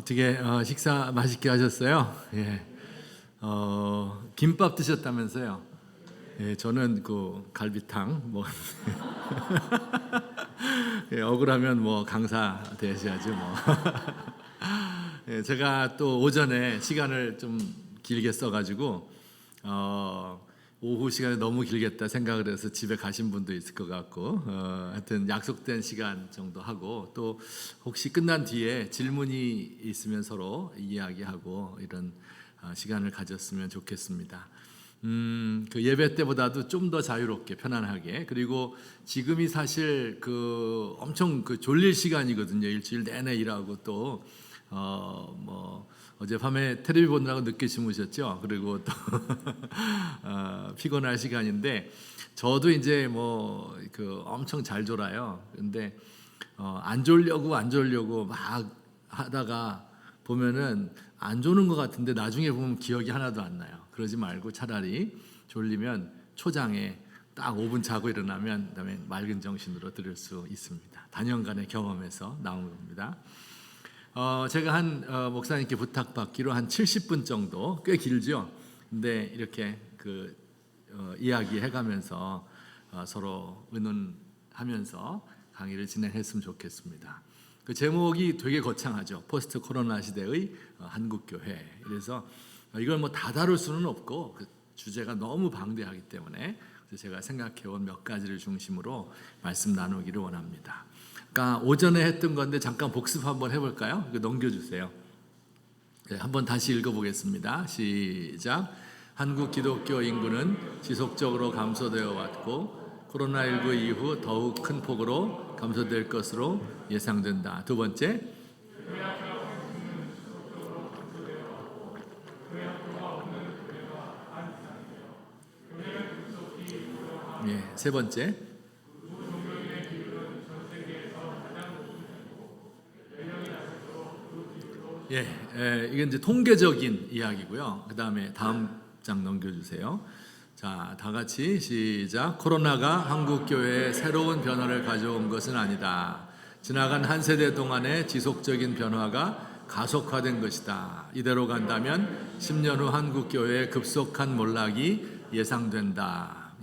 어떻게 식사 맛있게 하셨어요? 예. 김밥 드셨다면서요? 예, 저는 그 갈비탕 뭐 예, 억울하면 뭐 강사 되셔야죠 뭐. 예, 제가 또 오전에 시간을 좀 길게 써가지고 오후 시간에 너무 길겠다 생각을 해서 집에 가신 분도 있을 것 같고 하여튼 약속된 시간 정도 하고 또 혹시 끝난 뒤에 질문이 있으면 서로 이야기하고 이런 시간을 가졌으면 좋겠습니다. 그 예배 때보다도 좀 더 자유롭게 편안하게 그리고 지금이 사실 그 엄청 그 졸릴 시간이거든요. 일주일 내내 일하고 또 뭐 어젯밤에 텔레비 보느라고 늦게 주무셨죠. 그리고 또 피곤할 시간인데 저도 이제 뭐 그 엄청 잘 졸아요. 근데 안 졸려고 막 하다가 보면은 안 조는 것 같은데 나중에 보면 기억이 하나도 안 나요. 그러지 말고 차라리 졸리면 초장에 딱 5분 자고 일어나면 그다음에 맑은 정신으로 들을 수 있습니다. 단연간의 경험에서 나온 겁니다. 제가 한 목사님께 부탁받기로 한 70분 정도 꽤 길죠. 근데 이렇게 그 이야기해가면서 서로 의논하면서 강의를 진행했으면 좋겠습니다. 그 제목이 되게 거창하죠. 포스트 코로나 시대의 한국 교회. 그래서 이걸 뭐 다 다룰 수는 없고 그 주제가 너무 방대하기 때문에 제가 생각해온 몇 가지를 중심으로 말씀 나누기를 원합니다. 그러니까 오전에 했던 건데 잠깐 복습 한번 해볼까요? 이거 넘겨주세요. 네, 한번 다시 읽어보겠습니다. 시작. 한국 기독교 인구는 지속적으로 감소되어 왔고 코로나19 이후 더욱 큰 폭으로 감소될 것으로 예상된다. 두 번째, 세 번째, 이게 이제 통계적인 이야기고요. 그 다음에 다음 장 넘겨주세요. 자, 다 같이 시작. 코로나가 한국 교회에 새로운 변화를 가져온 것은 아니다. 지나간 한 세대 동안의 지속적인 변화가 가속화된 것이다. 이대로 간다면 10년 후 한국 교회의 급속한 몰락이 예상된다.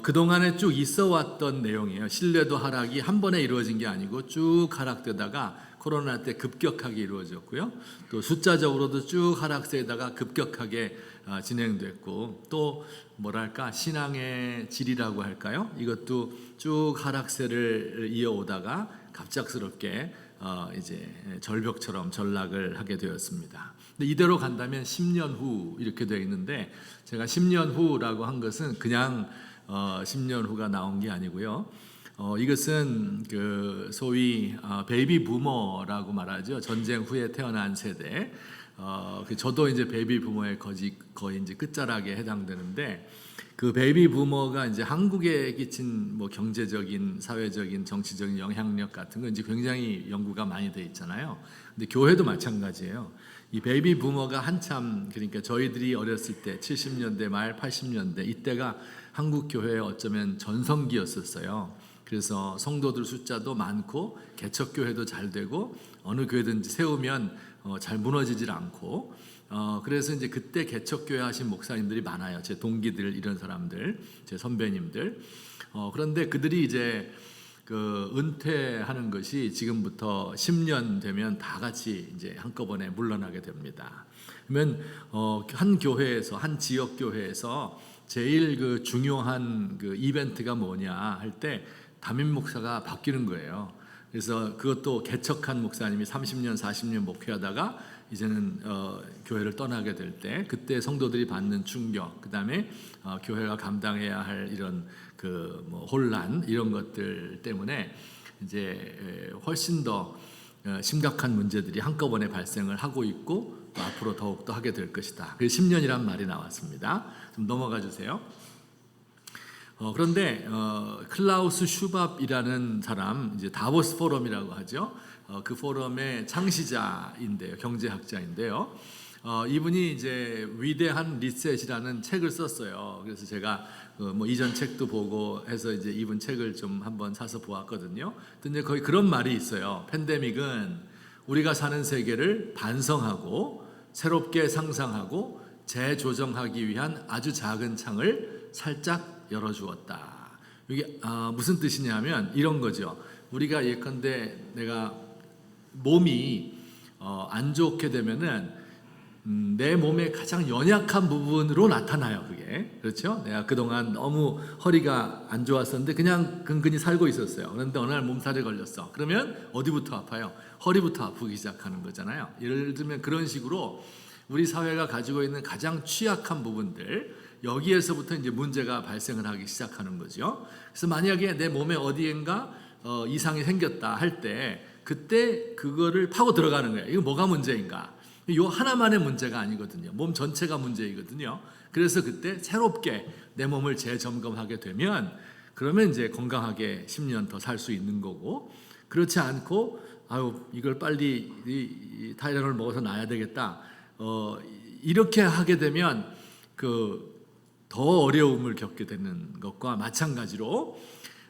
그동안에 쭉 있어 왔던 내용이에요. 신뢰도 하락이 한 번에 이루어진 게 아니고 쭉 하락되다가 코로나 때 급격하게 이루어졌고요. 또 숫자적으로도 쭉 하락세에다가 급격하게 진행됐고 또 뭐랄까 신앙의 질이라고 할까요? 이것도 쭉 하락세를 이어오다가 갑작스럽게 이제 절벽처럼 전락을 하게 되었습니다. 근데 이대로 간다면 10년 후 이렇게 되어 있는데 제가 10년 후라고 한 것은 그냥 10년 후가 나온 게 아니고요. 이것은 그 소위 베이비 부머라고 말하죠. 전쟁 후에 태어난 세대. 저도 이제 베이비 부머의 거의 이제 끝자락에 해당되는데 그 베이비 부머가 이제 한국에 끼친 뭐 경제적인, 사회적인, 정치적인 영향력 같은 건 이제 굉장히 연구가 많이 돼 있잖아요. 근데 교회도 마찬가지예요. 이 베이비 부머가 한참 그러니까 저희들이 어렸을 때 70년대 말 80년대 이때가 한국 교회의 어쩌면 전성기였었어요. 그래서 성도들 숫자도 많고 개척교회도 잘 되고 어느 교회든지 세우면 잘 무너지질 않고 그래서 이제 그때 개척교회 하신 목사님들이 많아요. 제 동기들 이런 사람들, 제 선배님들. 그런데 그들이 이제 그 은퇴하는 것이 지금부터 10년 되면 다 같이 이제 한꺼번에 물러나게 됩니다. 그러면 한 교회에서 한 지역 교회에서 제일 그 중요한 그 이벤트가 뭐냐 할 때 담임 목사가 바뀌는 거예요. 그래서 그것도 개척한 목사님이 30년, 40년 목회하다가 이제는 교회를 떠나게 될 때 그때 성도들이 받는 충격, 그다음에 교회가 감당해야 할 이런 그 뭐 혼란 이런 것들 때문에 이제 훨씬 더 심각한 문제들이 한꺼번에 발생을 하고 있고 또 앞으로 더욱더 하게 될 것이다. 그래서 10년이란 말이 나왔습니다. 좀 넘어가 주세요. 그런데 클라우스 슈밥이라는 사람, 이제 다보스 포럼이라고 하죠. 그 포럼의 창시자인데요, 경제학자인데요. 이분이 이제 위대한 리셋이라는 책을 썼어요. 그래서 제가 뭐 이전 책도 보고 해서 이제 이분 책을 좀 한번 사서 보았거든요. 근데 거기 그런 말이 있어요. 팬데믹은 우리가 사는 세계를 반성하고 새롭게 상상하고 재조정하기 위한 아주 작은 창을 살짝 열어주었다. 이게 무슨 뜻이냐면 이런 거죠. 우리가 예컨대 내가 몸이 안 좋게 되면은 내 몸의 가장 연약한 부분으로 나타나요. 그게 그렇죠. 내가 그동안 너무 허리가 안 좋았었는데 그냥 근근히 살고 있었어요. 그런데 어느 날 몸살에 걸렸어. 그러면 어디부터 아파요? 허리부터 아프기 시작하는 거잖아요. 예를 들면 그런 식으로 우리 사회가 가지고 있는 가장 취약한 부분들, 여기에서부터 이제 문제가 발생을 하기 시작하는 거죠. 그래서 만약에 내 몸에 어디엔가 이상이 생겼다 할 때 그때 그거를 파고 들어가는 거예요. 이거 뭐가 문제인가? 요 하나만의 문제가 아니거든요. 몸 전체가 문제이거든요. 그래서 그때 새롭게 내 몸을 재점검하게 되면 그러면 이제 건강하게 10년 더 살 수 있는 거고, 그렇지 않고 아유 이걸 빨리 이 타이레놀 먹어서 나야 되겠다. 이렇게 하게 되면 더 어려움을 겪게 되는 것과 마찬가지로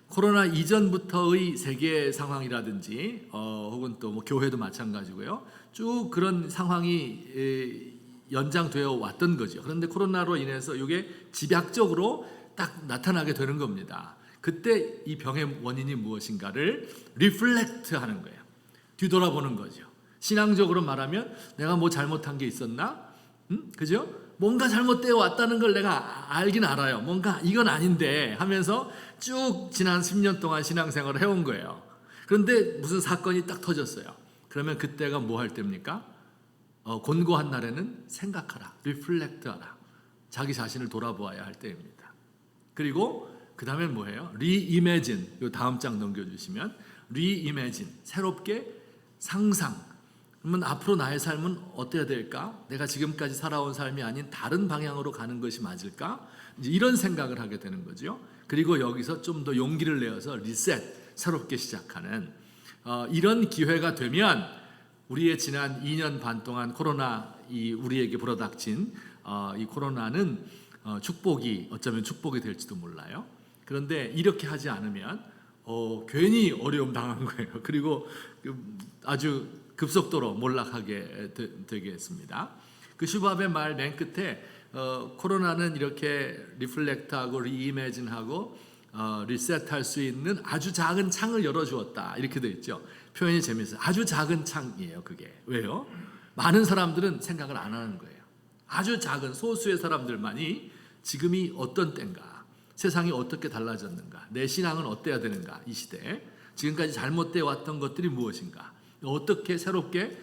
코로나 이전부터의 세계 상황이라든지 혹은 또 뭐 교회도 마찬가지고요. 쭉 그런 상황이 연장되어 왔던 거죠. 그런데 코로나로 인해서 이게 집약적으로 딱 나타나게 되는 겁니다. 그때 이 병의 원인이 무엇인가를 리플렉트 하는 거예요. 뒤돌아보는 거죠. 신앙적으로 말하면 내가 뭐 잘못한 게 있었나? 그죠? 뭔가 잘못되어 왔다는 걸 내가 알긴 알아요. 뭔가 이건 아닌데 하면서 쭉 지난 10년 동안 신앙생활을 해온 거예요. 그런데 무슨 사건이 딱 터졌어요. 그러면 그때가 뭐 할 때입니까? 곤고한 날에는 생각하라, 리플렉트하라. 자기 자신을 돌아보아야 할 때입니다. 그리고 그 다음에 뭐예요? 리이매진. 이 다음 장 넘겨주시면 리이매진, 새롭게 상상. 그러면 앞으로 나의 삶은 어때야 될까? 내가 지금까지 살아온 삶이 아닌 다른 방향으로 가는 것이 맞을까? 이제 이런 생각을 하게 되는 거죠. 그리고 여기서 좀 더 용기를 내어서 리셋, 새롭게 시작하는 이런 기회가 되면 우리의 지난 2년 반 동안 코로나 우리에게 불어닥친 이 코로나는 축복이 어쩌면 축복이 될지도 몰라요. 그런데 이렇게 하지 않으면 괜히 어려움 당한 거예요. 그리고 아주 급속도로 몰락하게 되겠습니다. 그 슈밥의 말 맨 끝에 코로나는 이렇게 리플렉트하고 리이매진하고 리셋할 수 있는 아주 작은 창을 열어주었다 이렇게 돼 있죠. 표현이 재미있어요. 아주 작은 창이에요. 그게 왜요? 많은 사람들은 생각을 안 하는 거예요. 아주 작은 소수의 사람들만이 지금이 어떤 때인가, 세상이 어떻게 달라졌는가, 내 신앙은 어때야 되는가, 이 시대에 지금까지 잘못되어 왔던 것들이 무엇인가, 어떻게 새롭게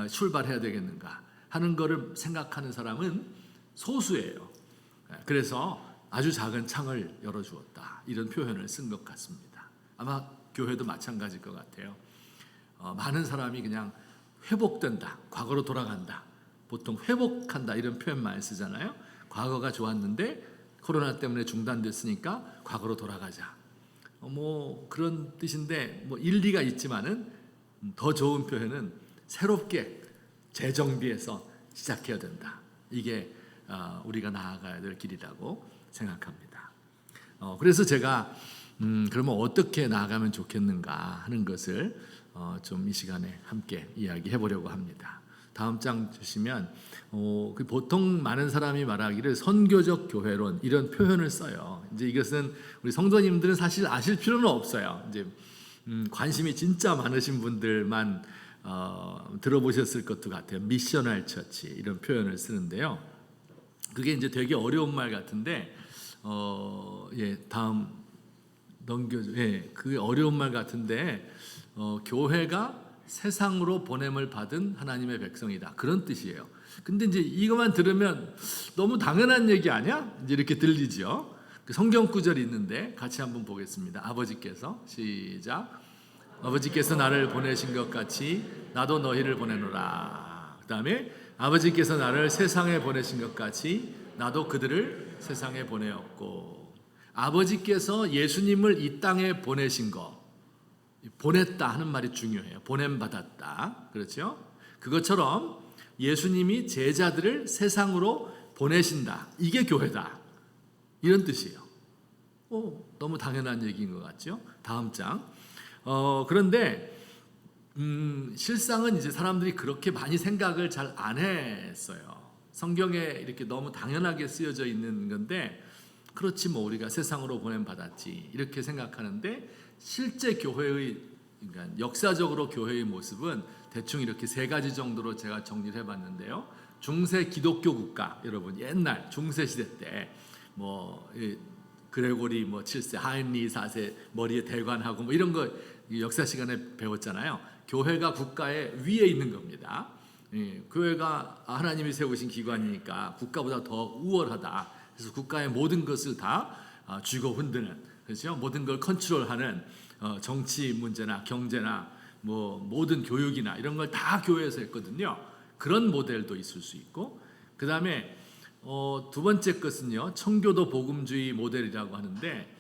출발해야 되겠는가 하는 것을 생각하는 사람은 소수예요. 그래서 아주 작은 창을 열어주었다 이런 표현을 쓴 것 같습니다. 아마 교회도 마찬가지일 것 같아요. 많은 사람이 그냥 회복된다, 과거로 돌아간다, 보통 회복한다 이런 표현 많이 쓰잖아요. 과거가 좋았는데 코로나 때문에 중단됐으니까 과거로 돌아가자. 뭐 그런 뜻인데 뭐 일리가 있지만은 더 좋은 표현은 새롭게 재정비해서 시작해야 된다. 이게 우리가 나아가야 될 길이라고 생각합니다. 그래서 제가 그러면 어떻게 나아가면 좋겠는가 하는 것을 좀 이 시간에 함께 이야기해 보려고 합니다. 다음 장 주시면 보통 많은 사람이 말하기를 선교적 교회론 이런 표현을 써요. 이제 이것은 우리 성도님들은 사실 아실 필요는 없어요. 이제 관심이 진짜 많으신 분들만 들어보셨을 것도 같아요. 미셔널 처치 이런 표현을 쓰는데요. 그게 이제 되게 어려운 말 같은데 다음 넘겨줘. 그게 어려운 말 같은데 교회가 세상으로 보냄을 받은 하나님의 백성이다 그런 뜻이에요. 근데 이제 이것만 들으면 너무 당연한 얘기 아니야? 이제 이렇게 들리죠. 그 성경 구절이 있는데 같이 한번 보겠습니다. 아버지께서 시작. 아버지께서 나를 보내신 것 같이 나도 너희를 보내노라. 그다음에 아버지께서 나를 세상에 보내신 것 같이 나도 그들을 세상에 보내었고. 아버지께서 예수님을 이 땅에 보내신 거, 보냈다 하는 말이 중요해요. 보냄받았다. 그렇죠? 그것처럼 예수님이 제자들을 세상으로 보내신다. 이게 교회다. 이런 뜻이에요. 너무 당연한 얘기인 것 같죠? 다음 장. 그런데 실상은 이제 사람들이 그렇게 많이 생각을 잘 안 했어요. 성경에 이렇게 너무 당연하게 쓰여져 있는 건데, 그렇지 뭐 우리가 세상으로 보냄 받았지 이렇게 생각하는데, 실제 교회의, 그러니까 역사적으로 교회의 모습은 대충 이렇게 세 가지 정도로 제가 정리를 해봤는데요. 중세 기독교 국가, 여러분 옛날 중세 시대 때 뭐 그레고리 뭐 7세, 하인리 4세 머리에 대관하고 뭐 이런 거 역사 시간에 배웠잖아요. 교회가 국가의 위에 있는 겁니다. 교회가 하나님이 세우신 기관이니까 국가보다 더 우월하다. 그래서 국가의 모든 것을 다 쥐고 흔드는, 그렇죠? 모든 걸 컨트롤하는 정치 문제나 경제나 뭐 모든 교육이나 이런 걸 다 교회에서 했거든요. 그런 모델도 있을 수 있고, 그 다음에 두 번째 것은요, 청교도 복음주의 모델이라고 하는데,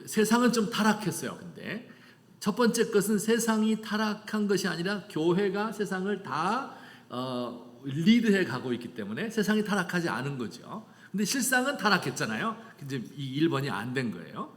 세상은 좀 타락했어요. 근데 첫 번째 것은 세상이 타락한 것이 아니라 교회가 세상을 다 리드해 가고 있기 때문에 세상이 타락하지 않은 거죠. 근데 실상은 타락했잖아요. 이제 이 1번이 안 된 거예요.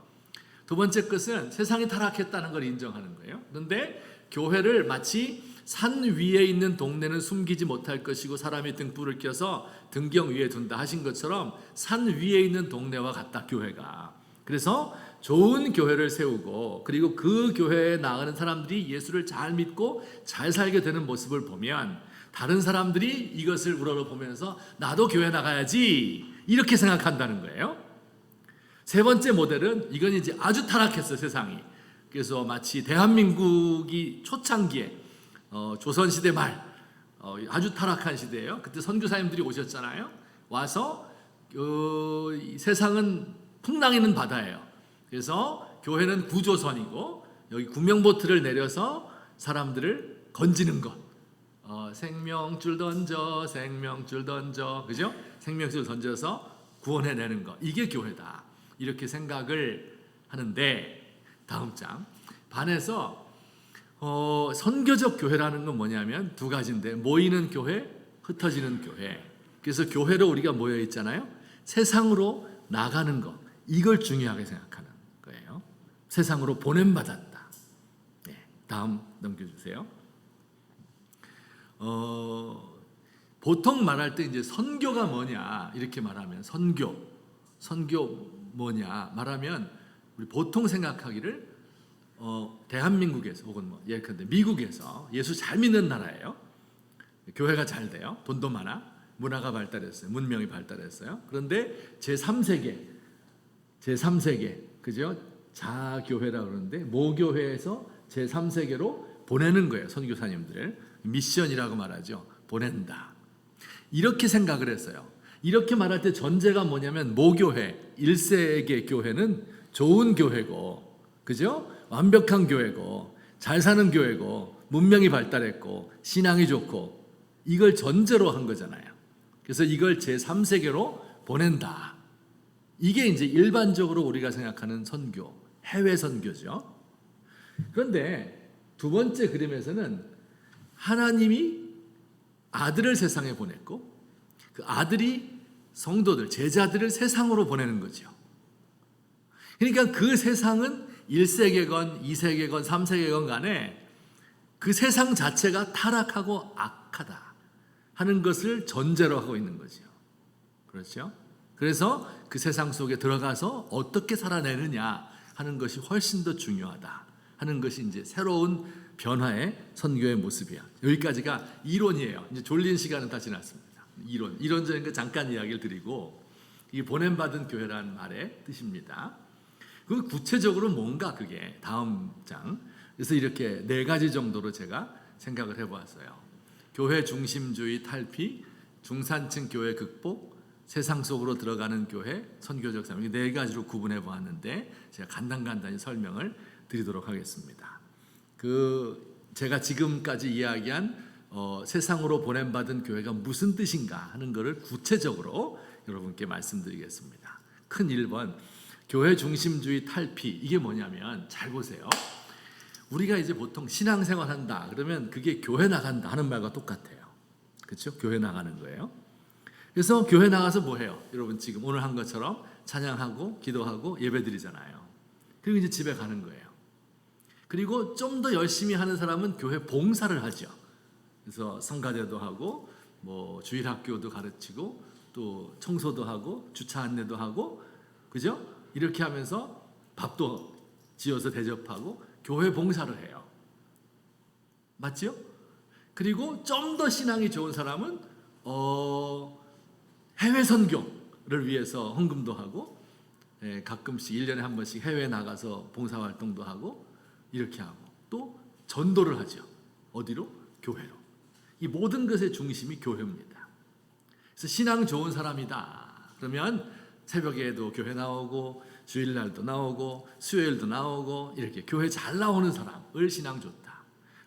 두 번째 것은 세상이 타락했다는 걸 인정하는 거예요. 그런데 교회를 마치 산 위에 있는 동네는 숨기지 못할 것이고 사람이 등불을 켜서 등경 위에 둔다 하신 것처럼 산 위에 있는 동네와 같다, 교회가. 그래서 좋은 교회를 세우고, 그리고 그 교회에 나가는 사람들이 예수를 잘 믿고 잘 살게 되는 모습을 보면 다른 사람들이 이것을 우러러보면서 나도 교회 나가야지 이렇게 생각한다는 거예요. 세 번째 모델은, 이건 이제 아주 타락했어요, 세상이. 그래서 마치 대한민국이 초창기에 조선시대 말 아주 타락한 시대예요. 그때 선교사님들이 오셨잖아요. 와서 세상은 풍랑이는 바다예요. 그래서 교회는 구조선이고 여기 구명보트를 내려서 사람들을 건지는 것. 생명줄 던져, 생명줄 던져, 그죠? 생명줄 던져서 구원해내는 것. 이게 교회다. 이렇게 생각을 하는데, 다음 장 반에서 선교적 교회라는 건 뭐냐면 두 가지인데, 모이는 교회, 흩어지는 교회. 그래서 교회로 우리가 모여 있잖아요. 세상으로 나가는 것, 이걸 중요하게 생각하는 거예요. 세상으로 보냄받았다. 네, 다음 넘겨주세요. 보통 말할 때 이제 선교가 뭐냐 이렇게 말하면, 선교 뭐냐 말하면 우리 보통 생각하기를 대한민국에서 혹은 뭐 예컨대 미국에서 예수 잘 믿는 나라예요. 교회가 잘 돼요. 돈도 많아. 문화가 발달했어요. 문명이 발달했어요. 그런데 제3세계, 그죠? 자교회라고 그러는데 모교회에서 제3세계로 보내는 거예요. 선교사님들을 미션이라고 말하죠. 보낸다. 이렇게 생각을 했어요. 이렇게 말할 때 전제가 뭐냐면, 모교회, 1세계 교회는 좋은 교회고, 그죠? 완벽한 교회고, 잘 사는 교회고, 문명이 발달했고, 신앙이 좋고, 이걸 전제로 한 거잖아요. 그래서 이걸 제3세계로 보낸다. 이게 이제 일반적으로 우리가 생각하는 선교, 해외 선교죠. 그런데 두 번째 그림에서는 하나님이 아들을 세상에 보냈고, 그 아들이 성도들, 제자들을 세상으로 보내는 거죠. 그러니까 그 세상은 1세계건 2세계건 3세계건 간에 그 세상 자체가 타락하고 악하다 하는 것을 전제로 하고 있는 거죠. 그렇죠? 그래서 그 세상 속에 들어가서 어떻게 살아내느냐 하는 것이 훨씬 더 중요하다 하는 것이 이제 새로운 변화의 선교의 모습이야. 여기까지가 이론이에요. 이제 졸린 시간은 다 지났습니다. 이론적인 잠깐 이야기를 드리고, 이게 보냄받은 교회라는 말의 뜻입니다. 그 구체적으로 뭔가 그게 다음 장. 그래서 이렇게 네 가지 정도로 제가 생각을 해보았어요. 교회 중심주의 탈피, 중산층 교회 극복, 세상 속으로 들어가는 교회, 선교적 삶. 이 네 가지로 구분해 보았는데 제가 간단히 설명을 드리도록 하겠습니다. 제가 지금까지 이야기한 세상으로 보냄받은 교회가 무슨 뜻인가 하는 것을 구체적으로 여러분께 말씀드리겠습니다. 큰 1번, 교회 중심주의 탈피. 이게 뭐냐면, 잘 보세요. 우리가 이제 보통 신앙생활 한다 그러면 그게 교회 나간다 하는 말과 똑같아요. 그렇죠? 교회 나가는 거예요. 그래서 교회 나가서 뭐 해요? 여러분 지금 오늘 한 것처럼 찬양하고 기도하고 예배드리잖아요. 그리고 이제 집에 가는 거예요. 그리고 좀 더 열심히 하는 사람은 교회 봉사를 하죠. 그래서 성가대도 하고 뭐 주일학교도 가르치고 또 청소도 하고 주차 안내도 하고, 그죠? 이렇게 하면서 밥도 지어서 대접하고 교회 봉사를 해요. 맞지요? 그리고 좀 더 신앙이 좋은 사람은 해외 선교를 위해서 헌금도 하고, 가끔씩 1년에 한 번씩 해외 나가서 봉사활동도 하고 이렇게 하고, 또 전도를 하죠. 어디로? 교회로. 이 모든 것의 중심이 교회입니다. 그래서 신앙 좋은 사람이다 그러면 새벽에도 교회 나오고 주일날도 나오고 수요일도 나오고 이렇게 교회 잘 나오는 사람을 신앙 좋다.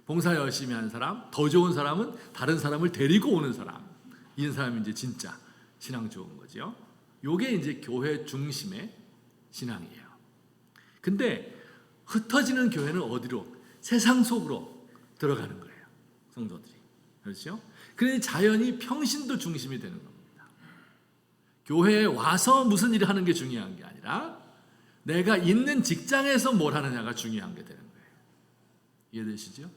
봉사 열심히 하는 사람, 더 좋은 사람은 다른 사람을 데리고 오는 사람, 이런 사람이 이제 진짜 신앙 좋은 거죠. 요게 이제 교회 중심의 신앙이에요. 근데 흩어지는 교회는 어디로? 세상 속으로 들어가는 거예요, 성도들이. 그렇죠? 그래서 자연히 평신도 중심이 되는 겁니다. 교회에 와서 무슨 일을 하는 게 중요한 게 아니라 내가 있는 직장에서 뭘 하느냐가 중요한 게 되는 거예요. 이해되시죠?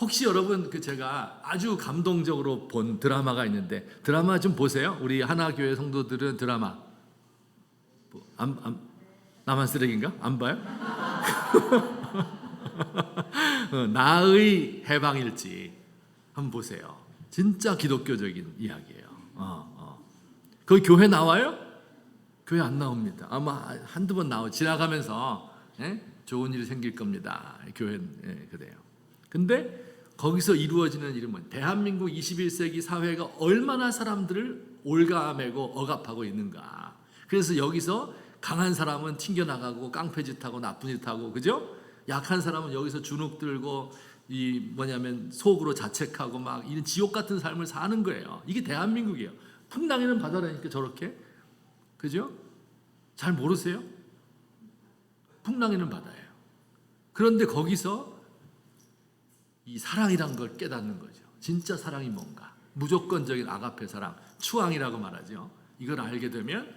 혹시 여러분 제가 아주 감동적으로 본 드라마가 있는데, 드라마 좀 보세요. 우리 하나교회 성도들은 드라마 나만 쓰레기인가? 안 봐요? 나의 해방일지 한번 보세요. 진짜 기독교적인 이야기예요. 거기 교회 나와요? 교회 안 나옵니다. 아마 한두 번 지나가면서 좋은 일이 생길 겁니다. 교회 그래요. 근데 거기서 이루어지는 일은 뭐예요? 대한민국 21세기 사회가 얼마나 사람들을 올가매고 억압하고 있는가. 그래서 여기서 강한 사람은 튕겨나가고 깡패짓하고 나쁜 짓하고, 그죠? 약한 사람은 여기서 주눅 들고 속으로 자책하고 막 이런 지옥 같은 삶을 사는 거예요. 이게 대한민국이에요. 풍랑에는 바다라니까 저렇게, 그죠? 잘 모르세요? 풍랑에는 바다예요. 그런데 거기서 이 사랑이란 걸 깨닫는 거죠. 진짜 사랑이 뭔가, 무조건적인 아가페 사랑, 추앙이라고 말하죠. 이걸 알게 되면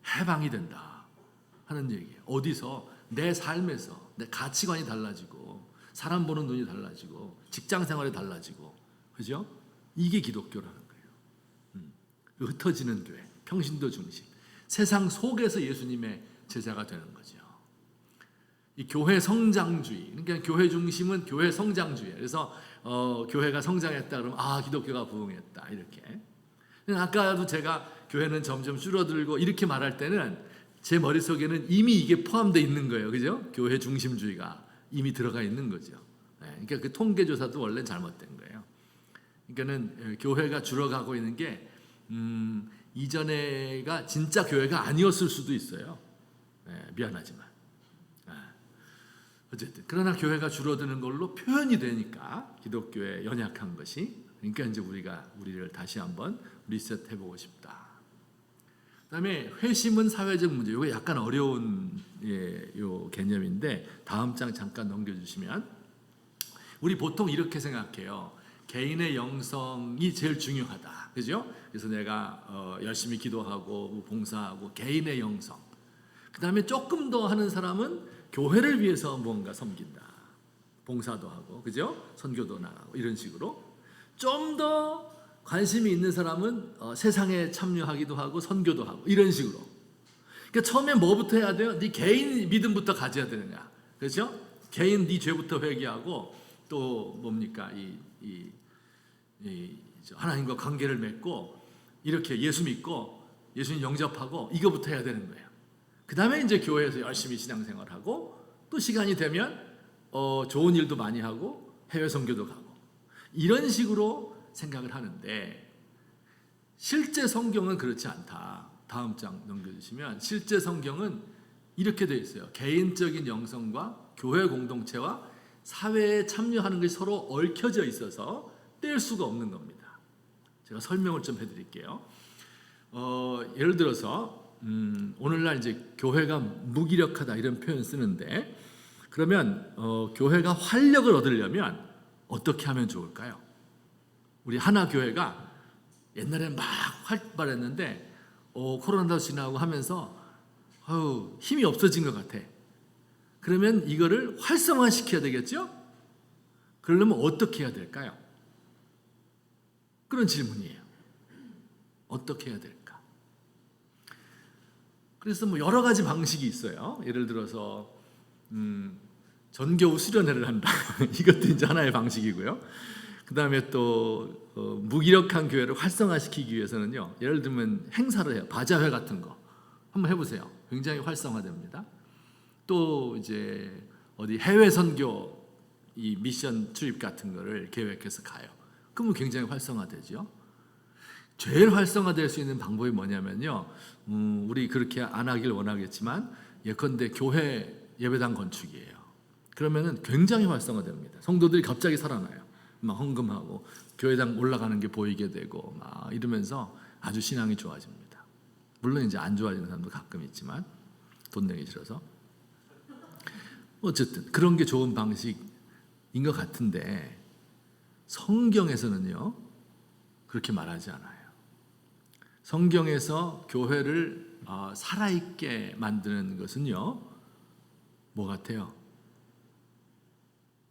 해방이 된다 하는 얘기예요. 어디서? 내 삶에서 내 가치관이 달라지고, 사람 보는 눈이 달라지고, 직장 생활이 달라지고, 그죠? 이게 기독교라는 거예요. 흩어지는 교회, 평신도 중심, 세상 속에서 예수님의 제자가 되는 거죠. 이 교회 성장주의, 그러니까 교회 중심은 교회 성장주의예요. 그래서 교회가 성장했다 그러면 기독교가 부흥했다 이렇게. 아까도 제가 교회는 점점 줄어들고 이렇게 말할 때는 제 머릿속에는 이미 이게 포함되어 있는 거예요. 그죠? 교회 중심주의가 이미 들어가 있는 거죠. 그러니까 그 통계조사도 원래 잘못된 거예요. 그러니까는 교회가 줄어가고 있는 게 이전에가 진짜 교회가 아니었을 수도 있어요. 미안하지만. 어쨌든 그러나 교회가 줄어드는 걸로 표현이 되니까 기독교의 연약한 것이, 그러니까 이제 우리를 다시 한번 리셋해보고 싶다. 그다음에 회심은 사회적 문제. 이거 약간 어려운 요 개념인데 다음 장 잠깐 넘겨주시면, 우리 보통 이렇게 생각해요. 개인의 영성이 제일 중요하다, 그죠? 그래서 내가 열심히 기도하고 봉사하고 개인의 영성. 그다음에 조금 더 하는 사람은 교회를 위해서 뭔가 섬긴다, 봉사도 하고, 그죠? 선교도 나가고 이런 식으로. 좀 더 관심이 있는 사람은 세상에 참여하기도 하고 선교도 하고 이런 식으로. 그러니까 처음에 뭐부터 해야 돼요? 네 개인 믿음부터 가져야 되는 거야, 그렇죠? 개인 네 죄부터 회개하고, 또 뭡니까 하나님과 관계를 맺고 이렇게 예수 믿고 예수님 영접하고 이거부터 해야 되는 거예요. 그 다음에 이제 교회에서 열심히 신앙생활하고, 또 시간이 되면 좋은 일도 많이 하고 해외 선교도 가고, 이런 식으로 생각을 하는데 실제 성경은 그렇지 않다. 다음 장 넘겨주시면 실제 성경은 이렇게 되어 있어요. 개인적인 영성과 교회 공동체와 사회에 참여하는 것이 서로 얽혀져 있어서 뗄 수가 없는 겁니다. 제가 설명을 좀 해드릴게요. 예를 들어서 오늘날 이제 교회가 무기력하다 이런 표현 쓰는데, 그러면 교회가 활력을 얻으려면 어떻게 하면 좋을까요? 우리 하나 교회가 옛날에는 막 활발했는데 코로나도 지나고 하면서 힘이 없어진 것 같아. 그러면 이거를 활성화시켜야 되겠죠? 그러려면 어떻게 해야 될까요? 그런 질문이에요. 어떻게 해야 될까? 그래서 뭐 여러 가지 방식이 있어요. 예를 들어서 전교우 수련회를 한다. 이것도 이제 하나의 방식이고요. 그 다음에 또 무기력한 교회를 활성화시키기 위해서는요. 예를 들면 행사를 해요. 바자회 같은 거 한번 해보세요. 굉장히 활성화됩니다. 또 이제 어디 해외 선교 이 미션 트립 같은 거를 계획해서 가요. 그러면 굉장히 활성화되죠. 제일 활성화될 수 있는 방법이 뭐냐면요. 우리 그렇게 안 하길 원하겠지만 예컨대 교회 예배당 건축이에요. 그러면은 굉장히 활성화됩니다. 성도들이 갑자기 살아나요. 막 헌금하고 교회당 올라가는 게 보이게 되고 막 이러면서 아주 신앙이 좋아집니다. 물론 이제 안 좋아지는 사람도 가끔 있지만 돈 내기 싫어서. 어쨌든 그런 게 좋은 방식인 것 같은데 성경에서는요 그렇게 말하지 않아요. 성경에서 교회를 살아있게 만드는 것은요 뭐 같아요?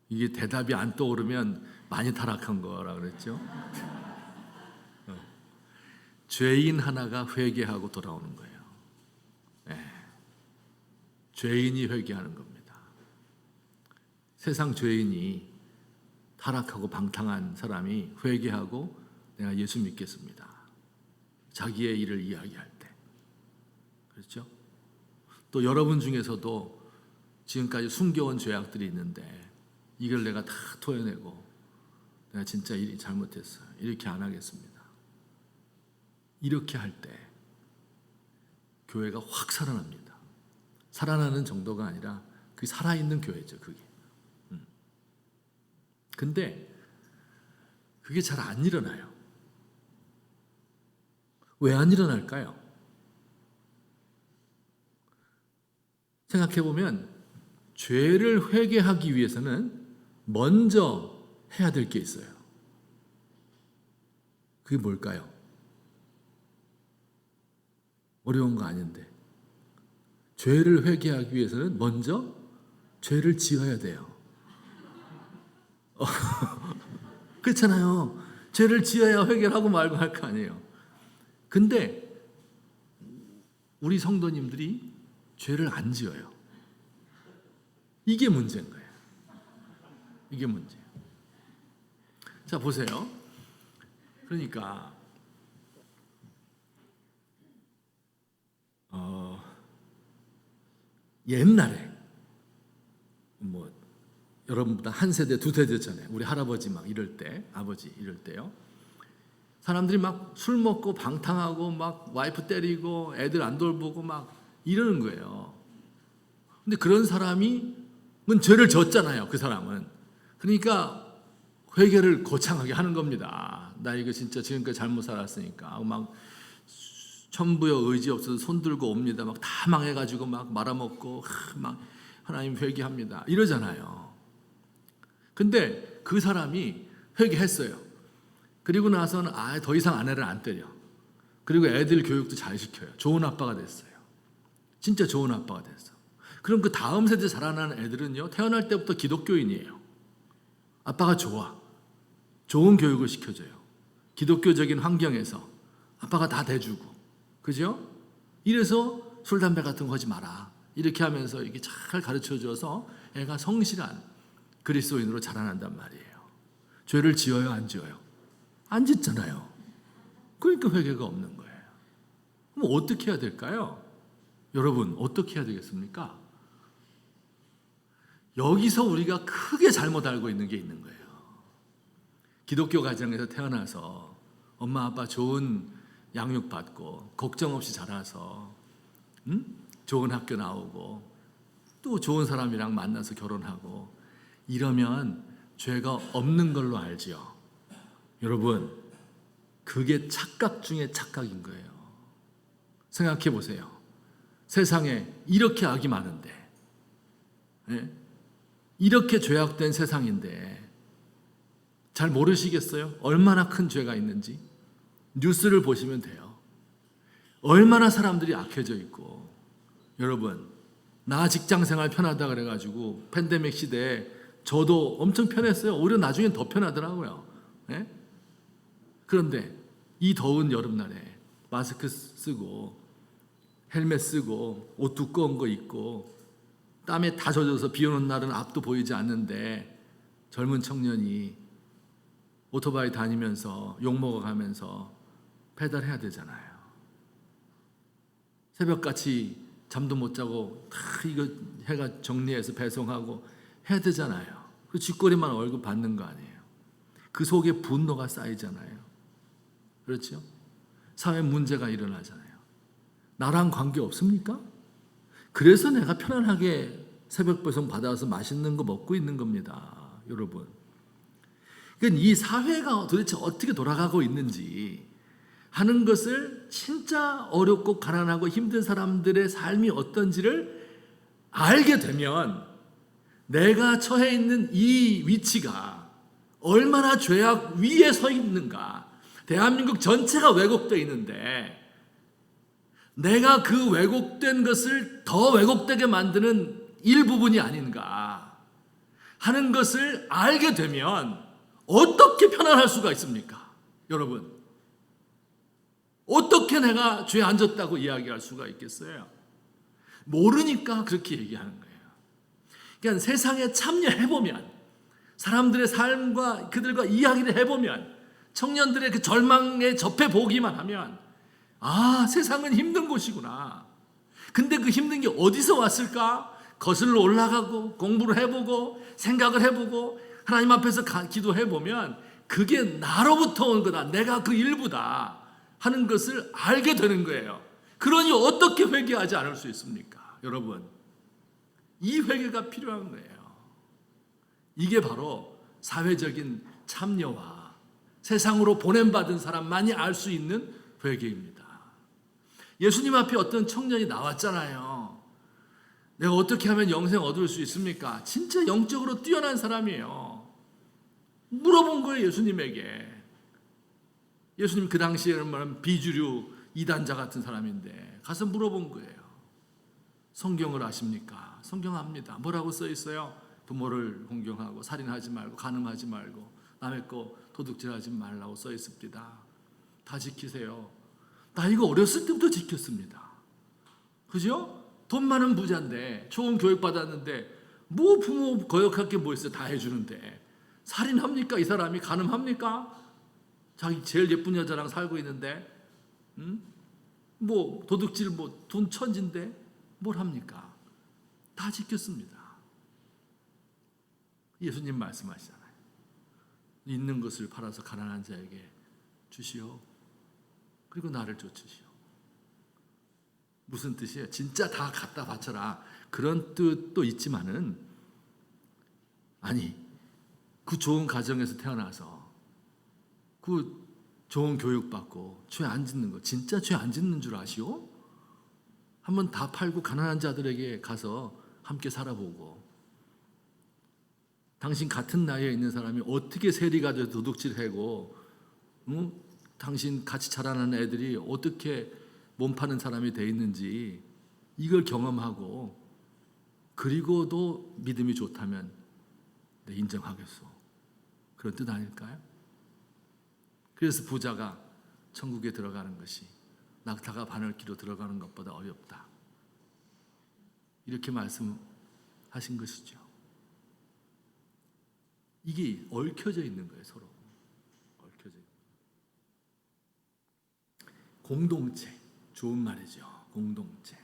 이게 대답이 안 떠오르면 많이 타락한 거라 그랬죠. 죄인 하나가 회개하고 돌아오는 거예요. 네. 죄인이 회개하는 겁니다. 세상 죄인이 타락하고 방탕한 사람이 회개하고 내가 예수 믿겠습니다. 자기의 일을 이야기할 때. 그렇죠? 또 여러분 중에서도 지금까지 숨겨온 죄악들이 있는데 이걸 내가 다 토해내고 내가 진짜 일이 잘못했어요. 이렇게 안 하겠습니다. 이렇게 할 때 교회가 확 살아납니다. 살아나는 정도가 아니라 그게 살아있는 교회죠. 그게. 근데 그게 잘 안 일어나요. 왜 안 일어날까요? 생각해보면 죄를 회개하기 위해서는 먼저 해야 될 게 있어요. 그게 뭘까요? 어려운 거 아닌데. 죄를 회개하기 위해서는 먼저 죄를 지어야 돼요. 그렇잖아요. 죄를 지어야 회개를 하고 말고 할 거 아니에요. 근데 우리 성도님들이 죄를 안 지어요. 이게 문제인 거예요. 이게 문제예요. 자, 보세요. 그러니까 옛날에 뭐 여러분보다 한 세대 두 세대 전에 우리 할아버지 막 이럴 때 아버지 이럴 때요. 사람들이 막 술 먹고 방탕하고 막 와이프 때리고 애들 안 돌보고 막 이러는 거예요. 근데 그런 사람이 죄를 졌잖아요. 그 사람은. 그러니까 회개를 거창하게 하는 겁니다. 나 이거 진짜 지금까지 잘못 살았으니까 막 천부여 의지 없어서 손 들고 옵니다. 막 다 망해가지고 막 말아먹고 막 하나님 회개합니다. 이러잖아요. 근데 그 사람이 회개했어요. 그리고 나서는 더 이상 아내를 안 때려. 그리고 애들 교육도 잘 시켜요. 좋은 아빠가 됐어요. 진짜 좋은 아빠가 됐어. 그럼 그 다음 세대 자라나는 애들은요, 태어날 때부터 기독교인이에요. 아빠가 좋아. 좋은 교육을 시켜줘요. 기독교적인 환경에서 아빠가 다 대주고. 그죠? 이래서 술, 담배 같은 거 하지 마라. 이렇게 하면서 이렇게 잘 가르쳐줘서 애가 성실한 그리스도인으로 자라난단 말이에요. 죄를 지어요, 안 지어요? 안 짓잖아요. 그러니까 회개가 없는 거예요. 그럼 어떻게 해야 될까요? 여러분, 어떻게 해야 되겠습니까? 여기서 우리가 크게 잘못 알고 있는 게 있는 거예요. 기독교 가정에서 태어나서 엄마 아빠 좋은 양육받고 걱정 없이 자라서 좋은 학교 나오고 또 좋은 사람이랑 만나서 결혼하고 이러면 죄가 없는 걸로 알지요. 여러분, 그게 착각 중에 착각인 거예요. 생각해 보세요. 세상에 이렇게 악이 많은데, 이렇게 죄악된 세상인데 잘 모르시겠어요? 얼마나 큰 죄가 있는지? 뉴스를 보시면 돼요. 얼마나 사람들이 악해져 있고. 여러분, 나 직장생활 편하다 그래가지고 팬데믹 시대에 저도 엄청 편했어요. 오히려 나중엔 더 편하더라고요. 예? 그런데 이 더운 여름날에 마스크 쓰고 헬멧 쓰고 옷 두꺼운 거 입고 땀에 다 젖어서 비 오는 날은 앞도 보이지 않는데 젊은 청년이 오토바이 다니면서 욕 먹어가면서 페달해야 되잖아요. 새벽같이 잠도 못 자고 다 이거 해가 정리해서 배송하고 해야 되잖아요. 그 쥐꼬리만 월급 받는 거 아니에요. 그 속에 분노가 쌓이잖아요. 그렇죠? 사회 문제가 일어나잖아요. 나랑 관계 없습니까? 그래서 내가 편안하게 새벽 배송 받아서 맛있는 거 먹고 있는 겁니다, 여러분. 그러니까 이 사회가 도대체 어떻게 돌아가고 있는지 하는 것을 진짜 어렵고 가난하고 힘든 사람들의 삶이 어떤지를 알게 되면 내가 처해 있는 이 위치가 얼마나 죄악 위에 서 있는가. 대한민국 전체가 왜곡되어 있는데 내가 그 왜곡된 것을 더 왜곡되게 만드는 일부분이 아닌가 하는 것을 알게 되면 어떻게 편안할 수가 있습니까? 여러분, 어떻게 내가 죄 안 졌다고 이야기할 수가 있겠어요? 모르니까 그렇게 얘기하는 거예요. 그러니까 세상에 참여해보면, 사람들의 삶과 그들과 이야기를 해보면, 청년들의 그 절망에 접해보기만 하면 아, 세상은 힘든 곳이구나. 근데 그 힘든 게 어디서 왔을까? 거슬러 올라가고 공부를 해보고 생각을 해보고 하나님 앞에서 기도해보면 그게 나로부터 온 거다. 내가 그 일부다 하는 것을 알게 되는 거예요. 그러니 어떻게 회개하지 않을 수 있습니까? 여러분, 이 회개가 필요한 거예요. 이게 바로 사회적인 참여와 세상으로 보냄받은 사람만이 알 수 있는 회개입니다. 예수님 앞에 어떤 청년이 나왔잖아요. 내가 어떻게 하면 영생 얻을 수 있습니까? 진짜 영적으로 뛰어난 사람이에요. 물어본 거예요, 예수님에게. 예수님 그 당시에는 말하면 비주류 이단자 같은 사람인데 가서 물어본 거예요. 성경을 아십니까? 성경 압니다. 뭐라고 써 있어요? 부모를 공경하고 살인하지 말고 간음하지 말고 남의 거 도둑질하지 말라고 써 있습니다. 다 지키세요. 나 이거 어렸을 때부터 지켰습니다. 그죠? 돈 많은 부자인데 좋은 교육 받았는데 뭐 부모 거역할 게 뭐 있어요? 다 해주는데 살인합니까? 이 사람이 간음합니까? 자기 제일 예쁜 여자랑 살고 있는데 뭐 도둑질 뭐 돈 천진데 뭘 합니까? 다 지켰습니다. 예수님 말씀하시잖아요. 있는 것을 팔아서 가난한 자에게 주시오. 그리고 나를 쫓으시오. 무슨 뜻이에요? 진짜 다 갖다 바쳐라. 그런 뜻도 있지만은 아니, 그 좋은 가정에서 태어나서 그 좋은 교육받고 죄 안 짓는 거 진짜 죄 안 짓는 줄 아시오? 한번 다 팔고 가난한 자들에게 가서 함께 살아보고 당신 같은 나이에 있는 사람이 어떻게 세리가 돼서 도둑질하고 당신 같이 자라는 애들이 어떻게 몸 파는 사람이 돼 있는지 이걸 경험하고 그리고도 믿음이 좋다면 네, 인정하겠소. 그런 뜻 아닐까요? 그래서 부자가 천국에 들어가는 것이 낙타가 바늘기로 들어가는 것보다 어렵다. 이렇게 말씀하신 것이죠. 이게 얽혀져 있는 거예요, 서로. 얽혀져 있는. 공동체, 좋은 말이죠. 공동체.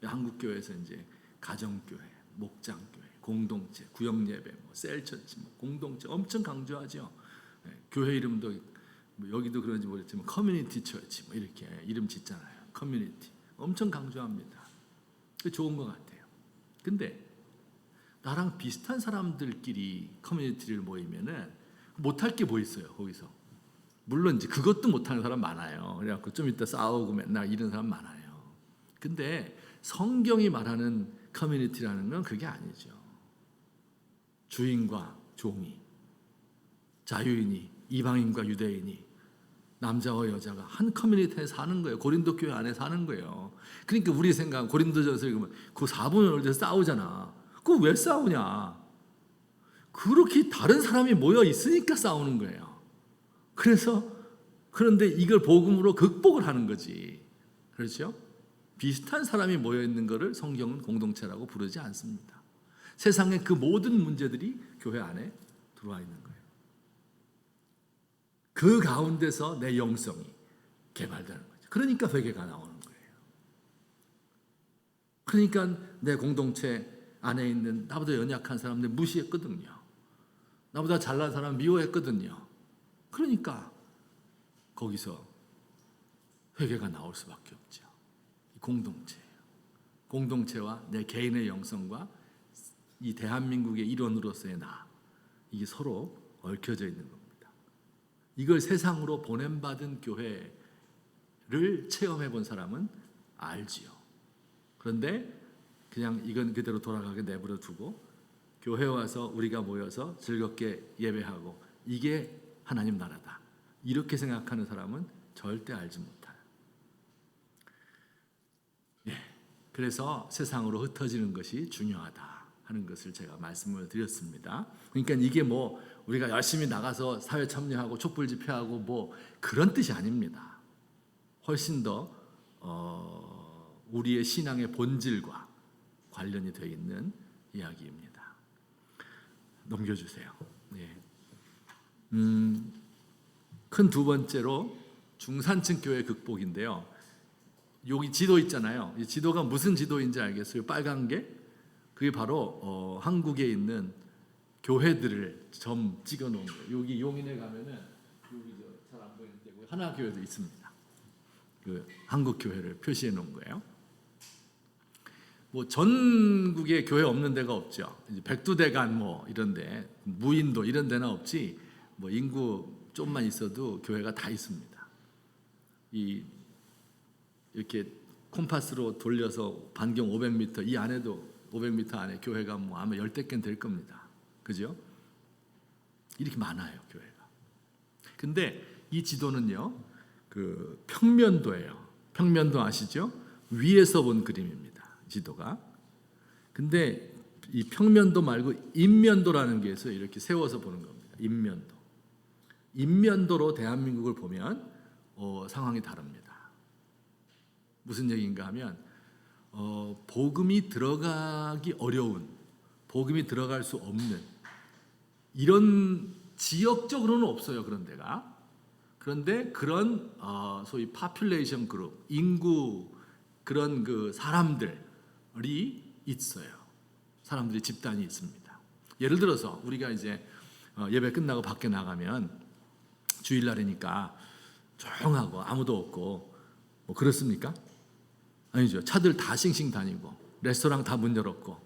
한국교회에서 이제 가정교회, 목장교회, 공동체, 구역예배, 셀처치, 공동체 엄청 강조하죠. 교회 이름도 여기도 그런지 모르겠지만 커뮤니티 처치 이렇게 이름 짓잖아요. 커뮤니티 엄청 강조합니다. 좋은 것 같아요. 근데 나랑 비슷한 사람들끼리 커뮤니티를 모이면은 못할 게 뭐 있어요, 거기서. 물론 이제 그것도 못하는 사람 많아요. 그래갖고 좀 이따 싸우고 맨날 이런 사람 많아요. 근데 성경이 말하는 커뮤니티라는 건 그게 아니죠. 주인과 종이, 자유인이, 이방인과 유대인이, 남자와 여자가 한 커뮤니티에 사는 거예요. 고린도 교회 안에 사는 거예요. 그러니까 우리 생각 고린도전서 읽으면 그 4분을 올려서 싸우잖아. 그거 왜 싸우냐? 그렇게 다른 사람이 모여 있으니까 싸우는 거예요. 그런데 이걸 복음으로 극복을 하는 거지. 그렇죠? 비슷한 사람이 모여 있는 것을 성경은 공동체라고 부르지 않습니다. 세상의 그 모든 문제들이 교회 안에 들어와 있는 거예요. 그 가운데서 내 영성이 개발되는 거죠. 그러니까 회개가 나오는 거예요. 그러니까 내 공동체 안에 있는 나보다 연약한 사람들 무시했거든요. 나보다 잘난 사람 미워했거든요. 그러니까 거기서 회개가 나올 수밖에 없죠. 공동체예요. 공동체와 내 개인의 영성과 이 대한민국의 일원으로서의 나, 이게 서로 얽혀져 있는 겁니다. 이걸 세상으로 보냄받은 교회를 체험해 본 사람은 알지요. 그런데 그냥 이건 그대로 돌아가게 내버려 두고 교회 와서 우리가 모여서 즐겁게 예배하고 이게 하나님 나라다, 이렇게 생각하는 사람은 절대 알지 못해요. 그래서 세상으로 흩어지는 것이 중요하다 하는 것을 제가 말씀을 드렸습니다. 그러니까 이게 뭐 우리가 열심히 나가서 사회 참여하고 촛불 집회하고 뭐 그런 뜻이 아닙니다. 훨씬 더 우리의 신앙의 본질과 관련이 되어 있는 이야기입니다. 넘겨주세요. 큰 두 번째로 중산층 교회 극복인데요. 여기 지도 있잖아요. 이 지도가 무슨 지도인지 알겠어요? 빨간 게 그게 바로 한국에 있는 교회들을 점 찍어 놓은 거예요. 여기 용인에 가면은 여기 잘 안 보이는데 하나 교회도 있습니다. 그 한국 교회를 표시해 놓은 거예요. 뭐 전국에 교회 없는 데가 없죠. 이제 백두대간 뭐 이런데 무인도 이런 데는 없지. 뭐 인구 좀만 있어도 교회가 다 있습니다. 이렇게 콤파스로 돌려서 반경 500m 이 안에도 500m 안에 교회가 뭐 아마 10대 개는 될 겁니다. 그죠? 이렇게 많아요, 교회가. 근데 이 지도는요, 그 평면도예요. 평면도 아시죠? 위에서 본 그림입니다, 지도가. 근데 이 평면도 말고 인면도라는 게 있어요. 이렇게 세워서 보는 겁니다. 인면도. 인면도로 대한민국을 보면 상황이 다릅니다. 무슨 얘기인가 하면 복음이 들어가기 어려운, 복음이 들어갈 수 없는 이런 지역적으로는 없어요, 그런 데가. 그런데 그런 소위 파퓰레이션 그룹, 인구 그런 그 사람들이 있어요. 사람들이 집단이 있습니다. 예를 들어서 우리가 이제 예배 끝나고 밖에 나가면 주일날이니까 조용하고 아무도 없고 뭐 그렇습니까? 아니죠. 차들 다 싱싱 다니고 레스토랑 다 문 열었고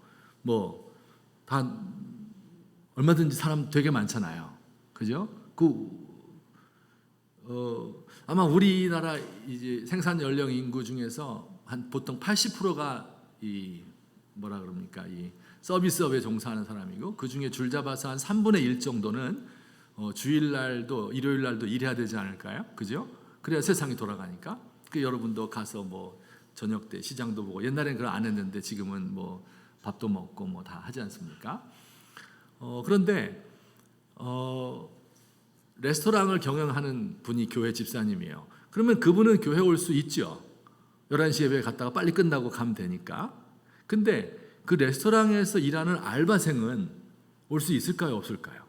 뭐 다 얼마든지 사람 되게 많잖아요. 그죠? 아마 우리나라 이제 생산 연령 인구 중에서 한 보통 80%가 이 뭐라 그럽니까? 이 서비스업에 종사하는 사람이고 그 중에 줄 잡아서 한 3분의 1 정도는 주일날도 일요일날도 일해야 되지 않을까요? 그죠? 그래야 세상이 돌아가니까. 그 여러분도 가서 뭐 저녁 때 시장도 보고 옛날에는 그걸 안 했는데 지금은 뭐 밥도 먹고 뭐 다 하지 않습니까? 그런데 레스토랑을 경영하는 분이 교회 집사님이에요. 그러면 그분은 교회 올 수 있죠. 11시 예배 갔다가 빨리 끝나고 가면 되니까. 근데 그 레스토랑에서 일하는 알바생은 올 수 있을까요? 없을까요?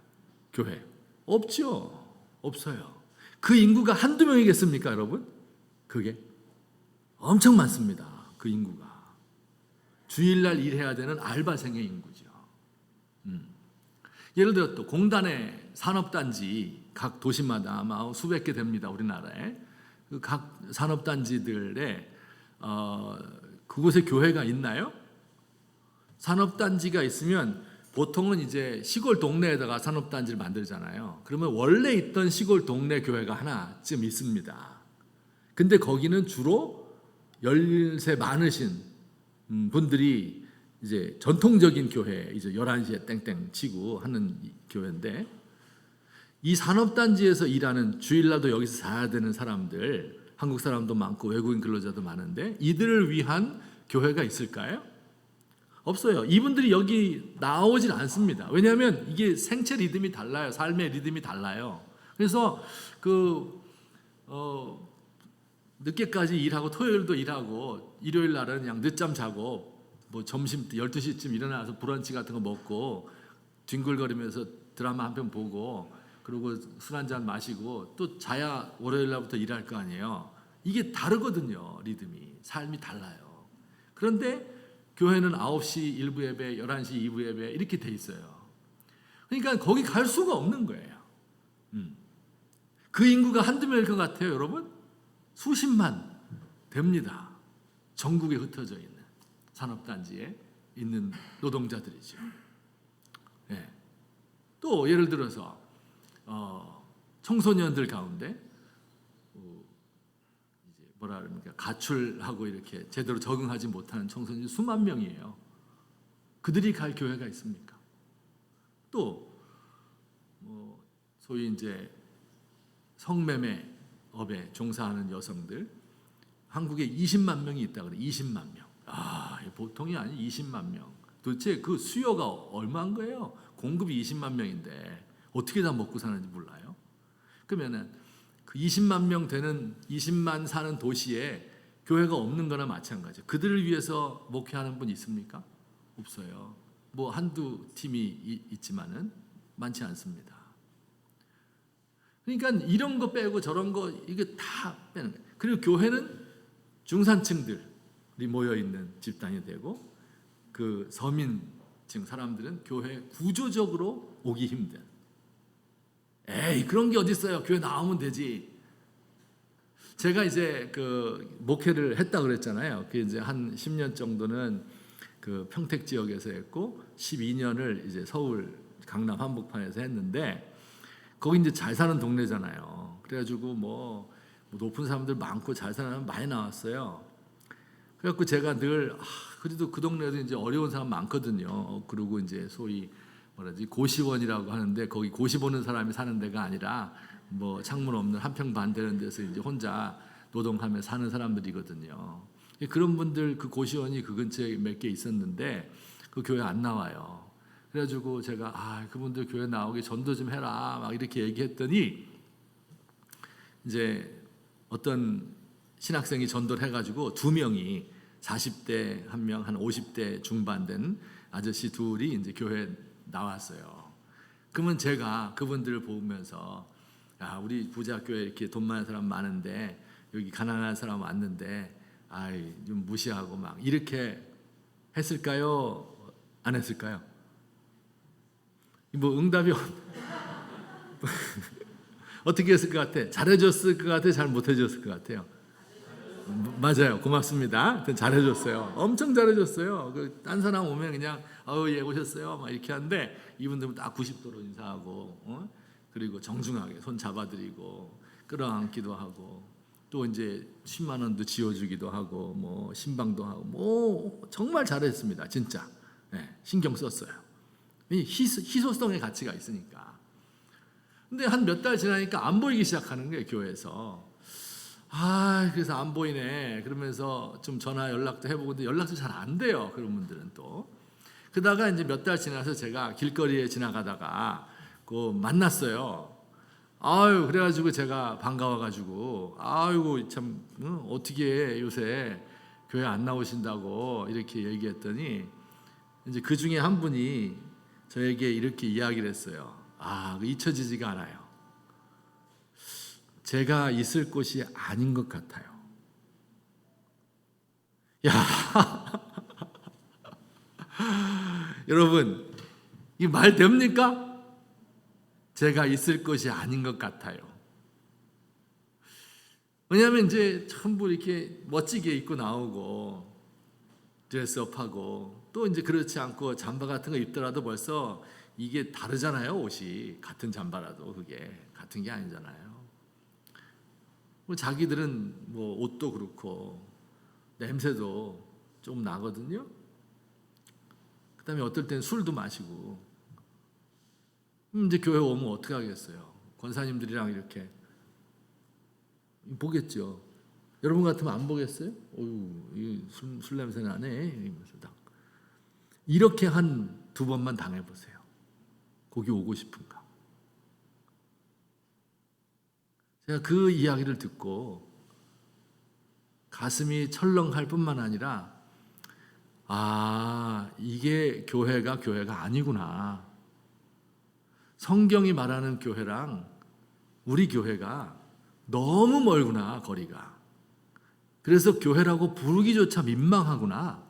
교회. 없죠. 없어요. 그 인구가 한두 명이겠습니까, 여러분? 그게 엄청 많습니다. 그 인구가. 주일날 일해야 되는 알바생의 인구죠. 예를 들어 또 공단의 산업단지 각 도시마다 아마 수백 개 됩니다. 우리나라에. 그 각 산업단지들에 그곳에 교회가 있나요? 산업단지가 있으면 보통은 이제 시골 동네에다가 산업단지를 만들잖아요. 그러면 원래 있던 시골 동네 교회가 하나쯤 있습니다. 근데 거기는 주로 연세 많으신 분들이 이제 전통적인 교회, 이제 11시에 땡땡 치고 하는 교회인데 이 산업단지에서 일하는 주일날도 여기서 자야 되는 사람들, 한국 사람도 많고 외국인 근로자도 많은데 이들을 위한 교회가 있을까요? 없어요. 이분들이 여기 나오질 않습니다. 왜냐하면 이게 생체 리듬이 달라요. 삶의 리듬이 달라요. 그래서 늦게까지 일하고 토요일도 일하고 일요일 날은 그냥 늦잠 자고 뭐 점심 12시쯤 일어나서 브런치 같은 거 먹고 뒹굴거리면서 드라마 한 편 보고 그리고 술 한잔 마시고 또 자야 월요일 날부터 일할 거 아니에요. 이게 다르거든요. 리듬이. 삶이 달라요. 그런데 교회는 9시 1부 예배, 11시 2부 예배 이렇게 돼 있어요. 그러니까 거기 갈 수가 없는 거예요. 그 인구가 한두 명일 것 같아요, 여러분? 수십만 됩니다. 전국에 흩어져 있는 산업단지에 있는 노동자들이죠. 네. 또 예를 들어서 청소년들 가운데 이제 뭐라 그럽니까? 가출하고 이렇게 제대로 적응하지 못하는 청소년이 수만 명이에요. 그들이 갈 교회가 있습니까? 또 소위 이제 성매매 업에 종사하는 여성들 한국에 20만 명이 있다 그래. 20만 명. 보통이 아니 20만 명. 도대체 그 수요가 얼마인 거예요? 공급이 20만 명인데 어떻게 다 먹고 사는지 몰라요? 그러면은 그 20만 명 되는 20만 사는 도시에 교회가 없는 거나 마찬가지예요. 그들을 위해서 목회하는 분 있습니까? 없어요. 뭐 한두 팀이 있지만은 많지 않습니다. 그러니까 이런 거 빼고 저런 거 이게 다 빼는 거예요. 그리고 교회는 중산층들이 모여 있는 집단이 되고 그 서민층 사람들은 교회 구조적으로 오기 힘든. 에이 그런 게 어디 있어요? 교회 나오면 되지. 제가 이제 그 목회를 했다 그랬잖아요. 그 이제 한 10년 정도는 그 평택 지역에서 했고 12년을 이제 서울 강남 한복판에서 했는데. 거기 이제 잘 사는 동네잖아요. 그래가지고 뭐 높은 사람들 많고 잘 사는 사람 많이 나왔어요. 그래갖고 제가 늘 그래도 그 동네에도 이제 어려운 사람 많거든요. 그리고 이제 소위 뭐라지 고시원이라고 하는데 거기 고시 보는 사람이 사는 데가 아니라 뭐 창문 없는 한평 반 되는 데서 이제 혼자 노동하며 사는 사람들이거든요. 그런 분들 그 고시원이 그 근처에 몇 개 있었는데 그 교회 안 나와요. 그래가지고 제가 그분들 교회 나오게 전도 좀 해라 막 이렇게 얘기했더니 이제 어떤 신학생이 전도를 해가지고 2명이 40대 한 명, 한 50대 중반 된 아저씨 둘이 이제 교회 나왔어요. 그러면 제가 그분들을 보면서 우리 부자교회 이렇게 돈 많은 사람 많은데 여기 가난한 사람 왔는데 좀 무시하고 막 이렇게 했을까요? 안 했을까요? 뭐 응답이 어떻게 했을 것 같아? 잘해줬을 것 같아? 잘 못해줬을 것 같아요? 맞아요. 고맙습니다. 잘해줬어요. 엄청 잘해줬어요. 딴 사람 오면 그냥 예 오셨어요 막 이렇게 하는데 이분들은 딱 90도로 인사하고 그리고 정중하게 손 잡아드리고 끌어안기도 하고 또 이제 10만 원도 지어주기도 하고 뭐 신방도 하고 뭐 정말 잘했습니다. 진짜 신경 썼어요. 희소성의 가치가 있으니까. 근데 한 몇 달 지나니까 안 보이기 시작하는 거예요, 교회에서. 그래서 안 보이네. 그러면서 좀 전화 연락도 해보고 근데 연락도 잘 안 돼요. 그런 분들은 또. 그러다가 이제 몇 달 지나서 제가 길거리에 지나가다가 만났어요. 그래가지고 제가 반가워가지고 아이고 참 어떻게 요새 교회 안 나오신다고 이렇게 얘기했더니 이제 그 중에 한 분이 저에게 이렇게 이야기를 했어요. 잊혀지지가 않아요. 제가 있을 곳이 아닌 것 같아요. 여러분, 이 말 됩니까? 제가 있을 곳이 아닌 것 같아요. 왜냐하면 이제 전부 이렇게 멋지게 입고 나오고 드레스업하고 또 이제 그렇지 않고 잠바 같은 거 입더라도 벌써 이게 다르잖아요. 옷이 같은 잠바라도 그게 같은 게 아니잖아요. 자기들은 뭐 옷도 그렇고 냄새도 좀 나거든요. 그다음에 어떨 땐 술도 마시고 이제 교회 오면 어떻게 하겠어요? 권사님들이랑 이렇게 보겠죠. 여러분 같으면 안 보겠어요? 어유, 술 냄새 나네. 이러면서 딱. 이렇게 한 2번만 당해보세요. 거기 오고 싶은가? 제가 그 이야기를 듣고 가슴이 철렁할 뿐만 아니라 이게 교회가 아니구나. 성경이 말하는 교회랑 우리 교회가 너무 멀구나, 거리가. 그래서 교회라고 부르기조차 민망하구나.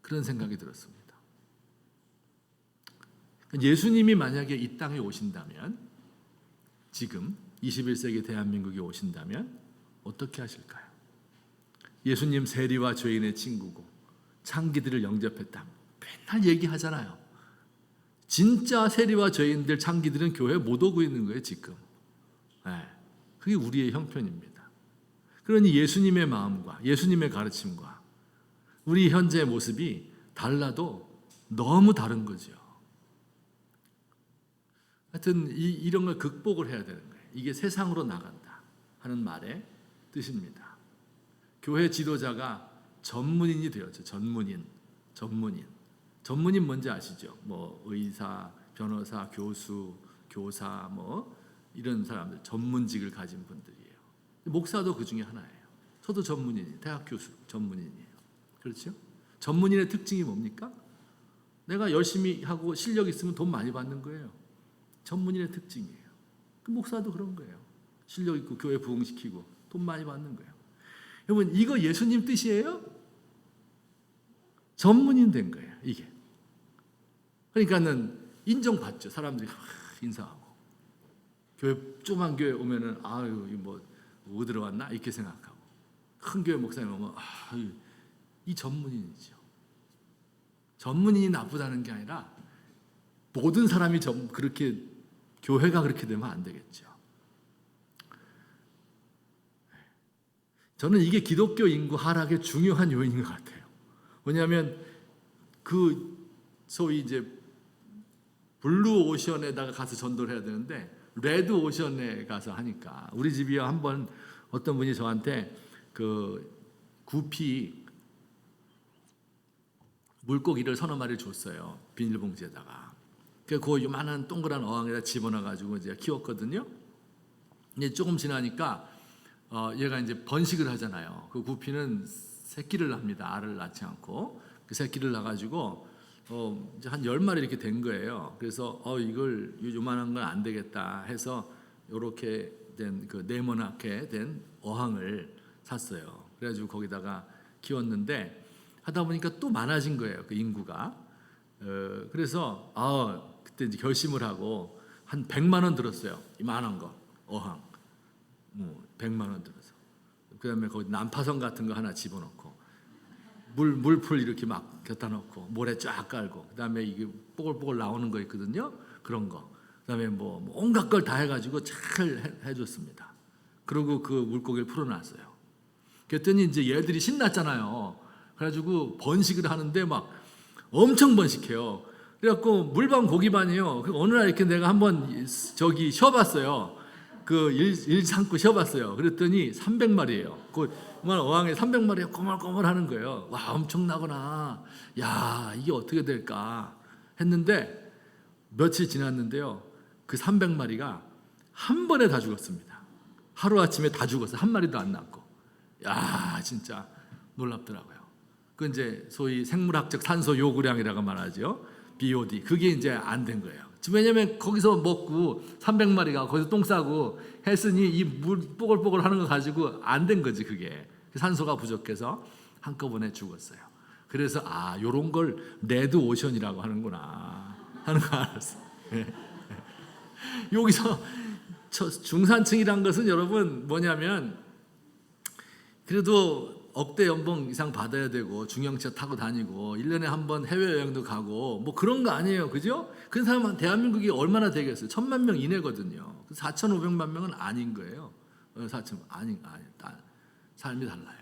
그런 생각이 들었습니다. 예수님이 만약에 이 땅에 오신다면, 지금 21세기 대한민국에 오신다면 어떻게 하실까요? 예수님 세리와 죄인의 친구고 창기들을 영접했다. 맨날 얘기하잖아요. 진짜 세리와 죄인들, 창기들은 교회에 못 오고 있는 거예요, 지금. 그게 우리의 형편입니다. 그러니 예수님의 마음과 예수님의 가르침과 우리 현재의 모습이 달라도 너무 다른 거죠. 하여튼 이런 걸 극복을 해야 되는 거예요. 이게 세상으로 나간다 하는 말의 뜻입니다. 교회 지도자가 전문인이 되었죠. 전문인 뭔지 아시죠? 뭐 의사, 변호사, 교수, 교사, 뭐 이런 사람들, 전문직을 가진 분들이에요. 목사도 그 중에 하나예요. 저도 전문인이에요. 대학 교수 전문인이에요. 그렇죠? 전문인의 특징이 뭡니까? 내가 열심히 하고 실력 있으면 돈 많이 받는 거예요. 전문인의 특징이에요. 그 목사도 그런 거예요. 실력 있고 교회 부흥시키고 돈 많이 받는 거예요. 여러분, 이거 예수님 뜻이에요? 전문인 된 거예요, 이게. 그러니까는 인정받죠. 사람들이 인사하고. 교회, 조그만 교회 오면은, 뭐 어디로 왔나? 이렇게 생각하고. 큰 교회 목사님 오면, 이 전문인이죠. 전문인이 나쁘다는 게 아니라, 모든 사람이 그렇게, 교회가 그렇게 되면 안 되겠죠. 저는 이게 기독교 인구 하락의 중요한 요인인 것 같아요. 왜냐하면 소위 이제 블루 오션에다가 가서 전도를 해야 되는데 레드 오션에 가서 하니까 우리 집이요, 한번 어떤 분이 저한테 구피 물고기를 서너 마리를 줬어요. 비닐봉지에다가. 그 요만한 동그란 어항에다 집어넣어가지고 이제 키웠거든요. 이제 조금 지나니까 얘가 이제 번식을 하잖아요. 그 구피는 새끼를 합니다. 알을 낳지 않고. 그 새끼를 낳아가지고 이제 한 10마리 이렇게 된 거예요. 그래서 이걸 요만한 건 안 되겠다 해서 이렇게 된 네모나게 된 어항을 샀어요. 그래가지고 거기다가 키웠는데 하다 보니까 또 많아진 거예요. 그 인구가. 그래서 그때 이제 결심을 하고 한 100만 원 들었어요. 이만한 거 어항. 100만 원 들어서. 그다음에 거기 난파선 같은 거 하나 집어넣고 물풀 이렇게 막 갖다 놓고 모래 쫙 깔고 그다음에 이게 뽀글뽀글 나오는 거 있거든요. 그런 거. 그다음에 뭐 온갖 걸 다 해가지고 잘 해줬습니다. 그리고 그 물고기를 풀어놨어요. 그랬더니 이제 얘들이 신났잖아요. 그래가지고 번식을 하는데 막 엄청 번식해요. 그래갖고 물반 고기반이에요. 어느 날 이렇게 내가 한번 쉬어봤어요. 일 삼고 쉬어봤어요. 그랬더니 300마리예요. 어항에 300마리가 꼬물꼬물 하는 거예요. 와, 엄청나구나. 야, 이게 어떻게 될까 했는데 며칠 지났는데요. 그 300마리가 한 번에 다 죽었습니다. 하루아침에 다 죽었어요. 한 마리도 안 남고. 야, 진짜 놀랍더라고요. 그 이제 소위 생물학적 산소 요구량이라고 말하죠. BOD. 그게 이제 안 된 거예요. 왜냐면 거기서 먹고 300마리가 거기서 똥 싸고 했으니 이 물 뽀글뽀글 하는 거 가지고 안 된 거지, 그게. 산소가 부족해서 한꺼번에 죽었어요. 그래서 요런 걸 레드 오션이라고 하는구나 하는 거 알았어요. 여기서 중산층이란 것은 여러분 뭐냐면 그래도 억대 연봉 이상 받아야 되고 중형차 타고 다니고 1년에 한 번 해외여행도 가고 뭐 그런 거 아니에요. 그죠? 그 사람은 대한민국이 얼마나 되겠어요? 1000만 명 이내거든요. 4,500만 명은 아닌 거예요. 4천 아니 삶이 달라요.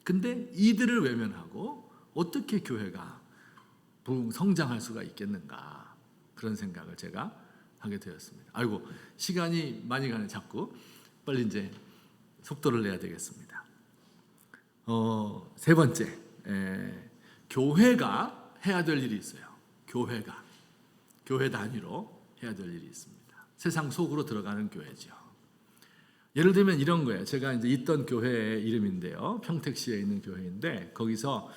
근데 이들을 외면하고 어떻게 교회가 성장할 수가 있겠는가 그런 생각을 제가 하게 되었습니다. 아이고, 시간이 많이 가네. 자꾸 빨리 이제 속도를 내야 되겠습니다. 세 번째, 교회가 해야 될 일이 있어요. 교회 단위로 해야 될 일이 있습니다. 세상 속으로 들어가는 교회죠. 예를 들면 이런 거예요. 제가 이제 있던 교회의 이름인데요. 평택시에 있는 교회인데 거기서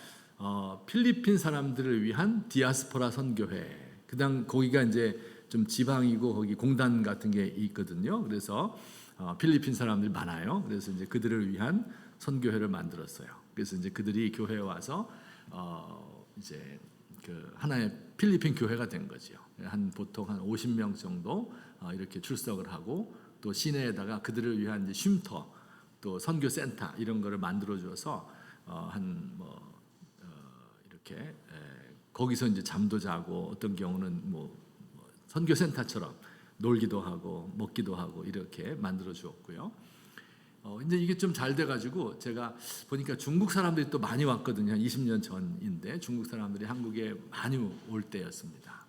필리핀 사람들을 위한 디아스포라 선교회. 그다음 거기가 이제 좀 지방이고 거기 공단 같은 게 있거든요. 그래서 필리핀 사람들이 많아요. 그래서 이제 그들을 위한 선교회를 만들었어요. 그래서 이제 그들이 교회에 와서 이제 그 하나의 필리핀 교회가 된 거죠. 보통 한 50명 정도 이렇게 출석을 하고 또 시내에다가 그들을 위한 이제 쉼터 또 선교 센터 이런 거를 만들어 줘서 이렇게 거기서 이제 잠도 자고 어떤 경우는 선교 센터처럼 놀기도 하고 먹기도 하고 이렇게 만들어 주었고요. 이제 이게 좀 잘 돼가지고 제가 보니까 중국 사람들이 또 많이 왔거든요. 한 20년 전인데 중국 사람들이 한국에 많이 올 때였습니다.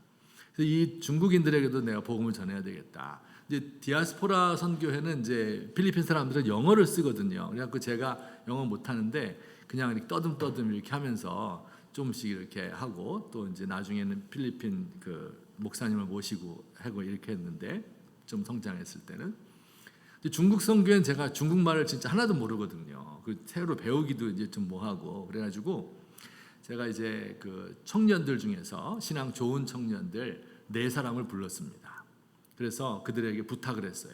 그래서 이 중국인들에게도 내가 복음을 전해야 되겠다. 이제 디아스포라 선교회는 이제 필리핀 사람들은 영어를 쓰거든요. 그래서 제가 영어 못 하는데 그냥 이렇게 떠듬 이렇게 하면서 조금씩 이렇게 하고 또 이제 나중에는 필리핀 그 목사님을 모시고 하고 이렇게 했는데 좀 성장했을 때는 중국 선교회는 제가 중국말을 진짜 하나도 모르거든요. 그 새로 배우기도 이제 좀 뭐하고 그래가지고 제가 이제 그 청년들 중에서 신앙 좋은 청년들 4사람을 불렀습니다. 그래서 그들에게 부탁을 했어요.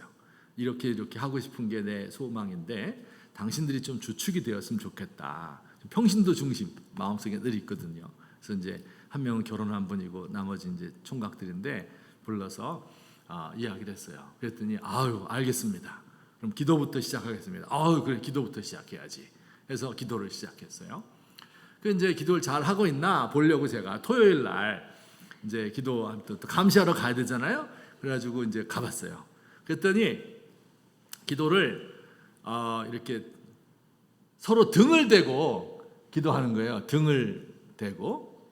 이렇게 하고 싶은 게 내 소망인데 당신들이 좀 주축이 되었으면 좋겠다. 평신도 중심 마음속에 늘 있거든요. 그래서 이제 한 명은 결혼한 분이고 나머지 이제 총각들인데 불러서 이야기를 했어요. 그랬더니 아유 알겠습니다. 그럼 기도부터 시작하겠습니다. 아유 그래 기도부터 시작해야지. 해서 기도를 시작했어요. 그 이제 기도를 잘 하고 있나 보려고 제가 토요일 날 이제 기도 또 감시하러 가야 되잖아요. 그래가지고 이제 가봤어요. 그랬더니 기도를 이렇게 서로 등을 대고 기도하는 거예요. 등을 대고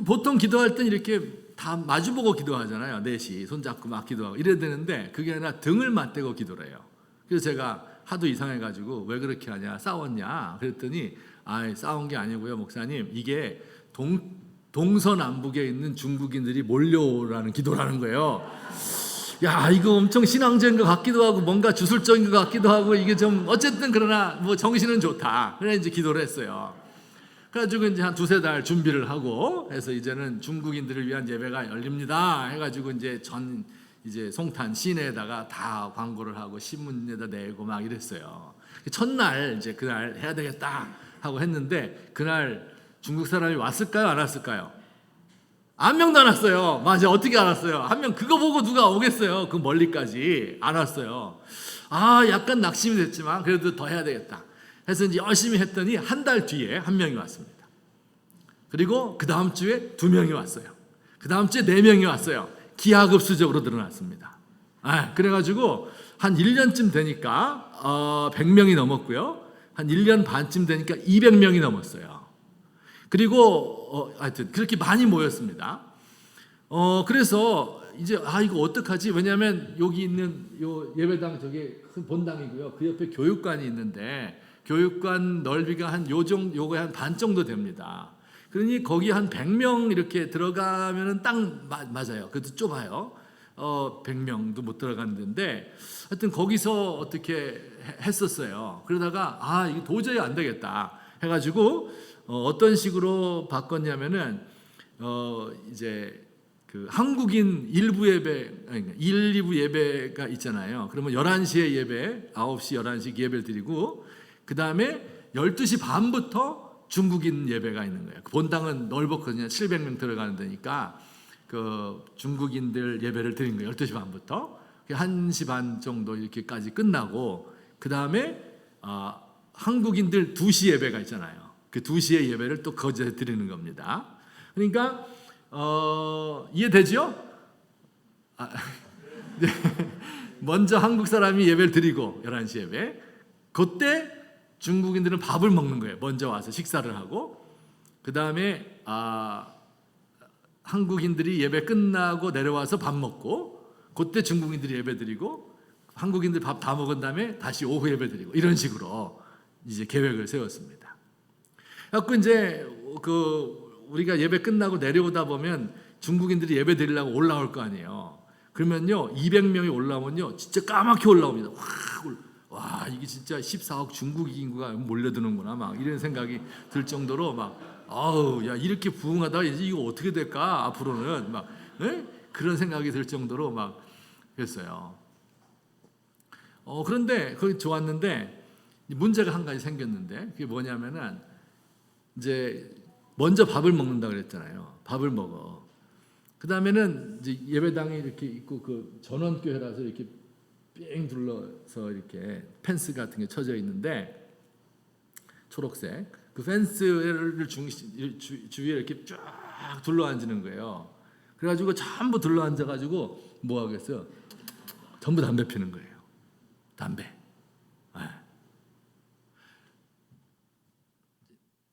보통 기도할 땐 이렇게 다 마주보고 기도하잖아요. 넷이 손잡고 막 기도하고 이래야 되는데 그게 아니라 등을 맞대고 기도를 해요. 그래서 제가 하도 이상해가지고 왜 그렇게 하냐 싸웠냐 그랬더니 싸운 게 아니고요 목사님 이게 동서남북에 있는 중국인들이 몰려오라는 기도라는 거예요. 야 이거 엄청 신앙적인 것 같기도 하고 뭔가 주술적인 것 같기도 하고 이게 좀 어쨌든 그러나 뭐 정신은 좋다. 그래 이제 기도를 했어요. 그래가지고 이제 한 2-3달 준비를 하고 해서 이제는 중국인들을 위한 예배가 열립니다. 해가지고 이제 송탄 시내에다가 다 광고를 하고 신문에다 내고 막 이랬어요. 첫날 이제 그날 해야 되겠다 하고 했는데 그날 중국 사람이 왔을까요? 안 왔을까요? 한 명도 안 왔어요. 맞아 어떻게 알았어요? 한 명 그거 보고 누가 오겠어요? 그 멀리까지 안 왔어요. 약간 낙심이 됐지만 그래도 더 해야 되겠다. 해서 이제 열심히 했더니 한 달 뒤에 한 명이 왔습니다. 그리고 그 다음 주에 2명이 왔어요. 그 다음 주에 4명이 왔어요. 기하급수적으로 늘어났습니다. 그래가지고 한 1년쯤 되니까 100명이 넘었고요. 한 1년 반쯤 되니까 200명이 넘었어요. 그리고 하여튼 그렇게 많이 모였습니다. 그래서 이제 이거 어떡하지? 왜냐하면 여기 있는 요 예배당 저게 큰 본당이고요. 그 옆에 교육관이 있는데 교육관 넓이가 한 요거 한 반 정도 됩니다. 그러니 거기 한 100명 이렇게 들어가면은 딱 맞아요. 그래도 좁아요. 100명도 못 들어갔는데 하여튼 거기서 어떻게 했었어요. 그러다가 이게 도저히 안 되겠다 해가지고 어떤 식으로 바꿨냐면은 이제 그 한국인 일부 예배, 1, 2부 예배가 있잖아요. 그러면 11시에 예배, 9시, 11시 예배를 드리고 그 다음에 12시 반부터 중국인 예배가 있는 거예요. 본당은 넓었거든요. 700명 들어가는 데니까 그 중국인들 예배를 드린 거예요. 12시 반부터 1시 반 정도 이렇게까지 끝나고 그 다음에 한국인들 2시 예배가 있잖아요. 그 2시에 예배를 또 거기서 드리는 겁니다. 그러니까 이해되죠? 네. 먼저 한국 사람이 예배를 드리고 11시 예배 그때 중국인들은 밥을 먹는 거예요. 먼저 와서 식사를 하고 그 다음에 한국인들이 예배 끝나고 내려와서 밥 먹고 그때 중국인들이 예배 드리고 한국인들 밥 다 먹은 다음에 다시 오후 예배 드리고 이런 식으로 이제 계획을 세웠습니다. 그래서 이제 우리가 예배 끝나고 내려오다 보면 중국인들이 예배 드리려고 올라올 거 아니에요. 그러면요 200명이 올라오면요 진짜 까맣게 올라옵니다. 와 이게 진짜 14억 중국 인구가 몰려드는구나 막 이런 생각이 들 정도로 막 아우 야 이렇게 부흥하다가 이제 이거 어떻게 될까 앞으로는 막 그런 생각이 들 정도로 막 그랬어요. 그런데 그게 좋았는데 문제가 한 가지 생겼는데 그게 뭐냐면은 이제 먼저 밥을 먹는다 그랬잖아요. 밥을 먹어. 그 다음에는 이제 예배당이 이렇게 있고 그 전원교회라서 이렇게 뺑 둘러서 이렇게 펜스 같은 게 쳐져 있는데 초록색 그 펜스를 주위에 이렇게 쫙 둘러앉는 거예요. 그래가지고 전부 둘러앉아가지고 뭐 하겠어요? 전부 담배 피는 거예요. 담배.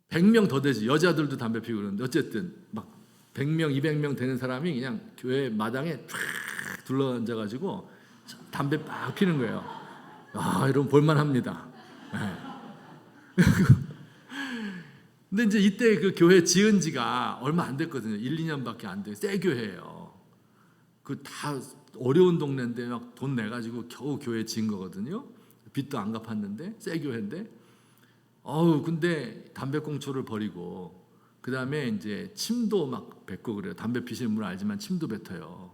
100명 더 되지. 여자들도 담배 피우고 그러는데 어쨌든 막 100명, 200명 되는 사람이 그냥 교회 마당에 쫙 둘러앉아가지고 담배 막 피는 거예요. 아, 이러면 볼만합니다. 근데 이제 이때 그 교회 지은 지가 얼마 안 됐거든요. 1, 2년밖에 안 돼요. 새 교회예요. 그 다 어려운 동네인데 막 돈 내가지고 겨우 교회 지은 거거든요. 빚도 안 갚았는데 새 교회인데. 근데 담배꽁초를 버리고 그 다음에 이제 침도 막 뱉고 그래요. 담배 피시는 분 알지만 침도 뱉어요.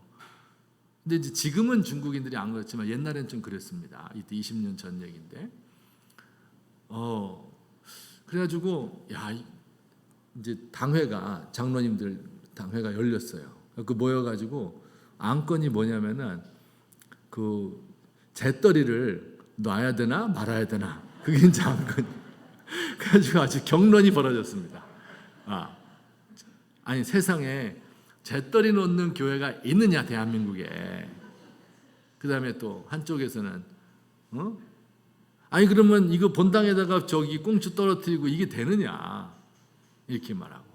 근데 이제 지금은 중국인들이 안 그렇지만 옛날엔 좀 그랬습니다. 이때 20년 전 얘기인데. 그래가지고 야 이제 당회가 장로님들 당회가 열렸어요. 그 모여가지고 안건이 뭐냐면은 그 재떨이를 놔야 되나 말아야 되나 그게 이제 안건. 그래가지고 아주 격론이 벌어졌습니다. 아니 세상에 재떨이 놓는 교회가 있느냐 대한민국에. 그 다음에 또 한쪽에서는 아니 그러면 이거 본당에다가 저기 꽁초 떨어뜨리고 이게 되느냐 이렇게 말하고.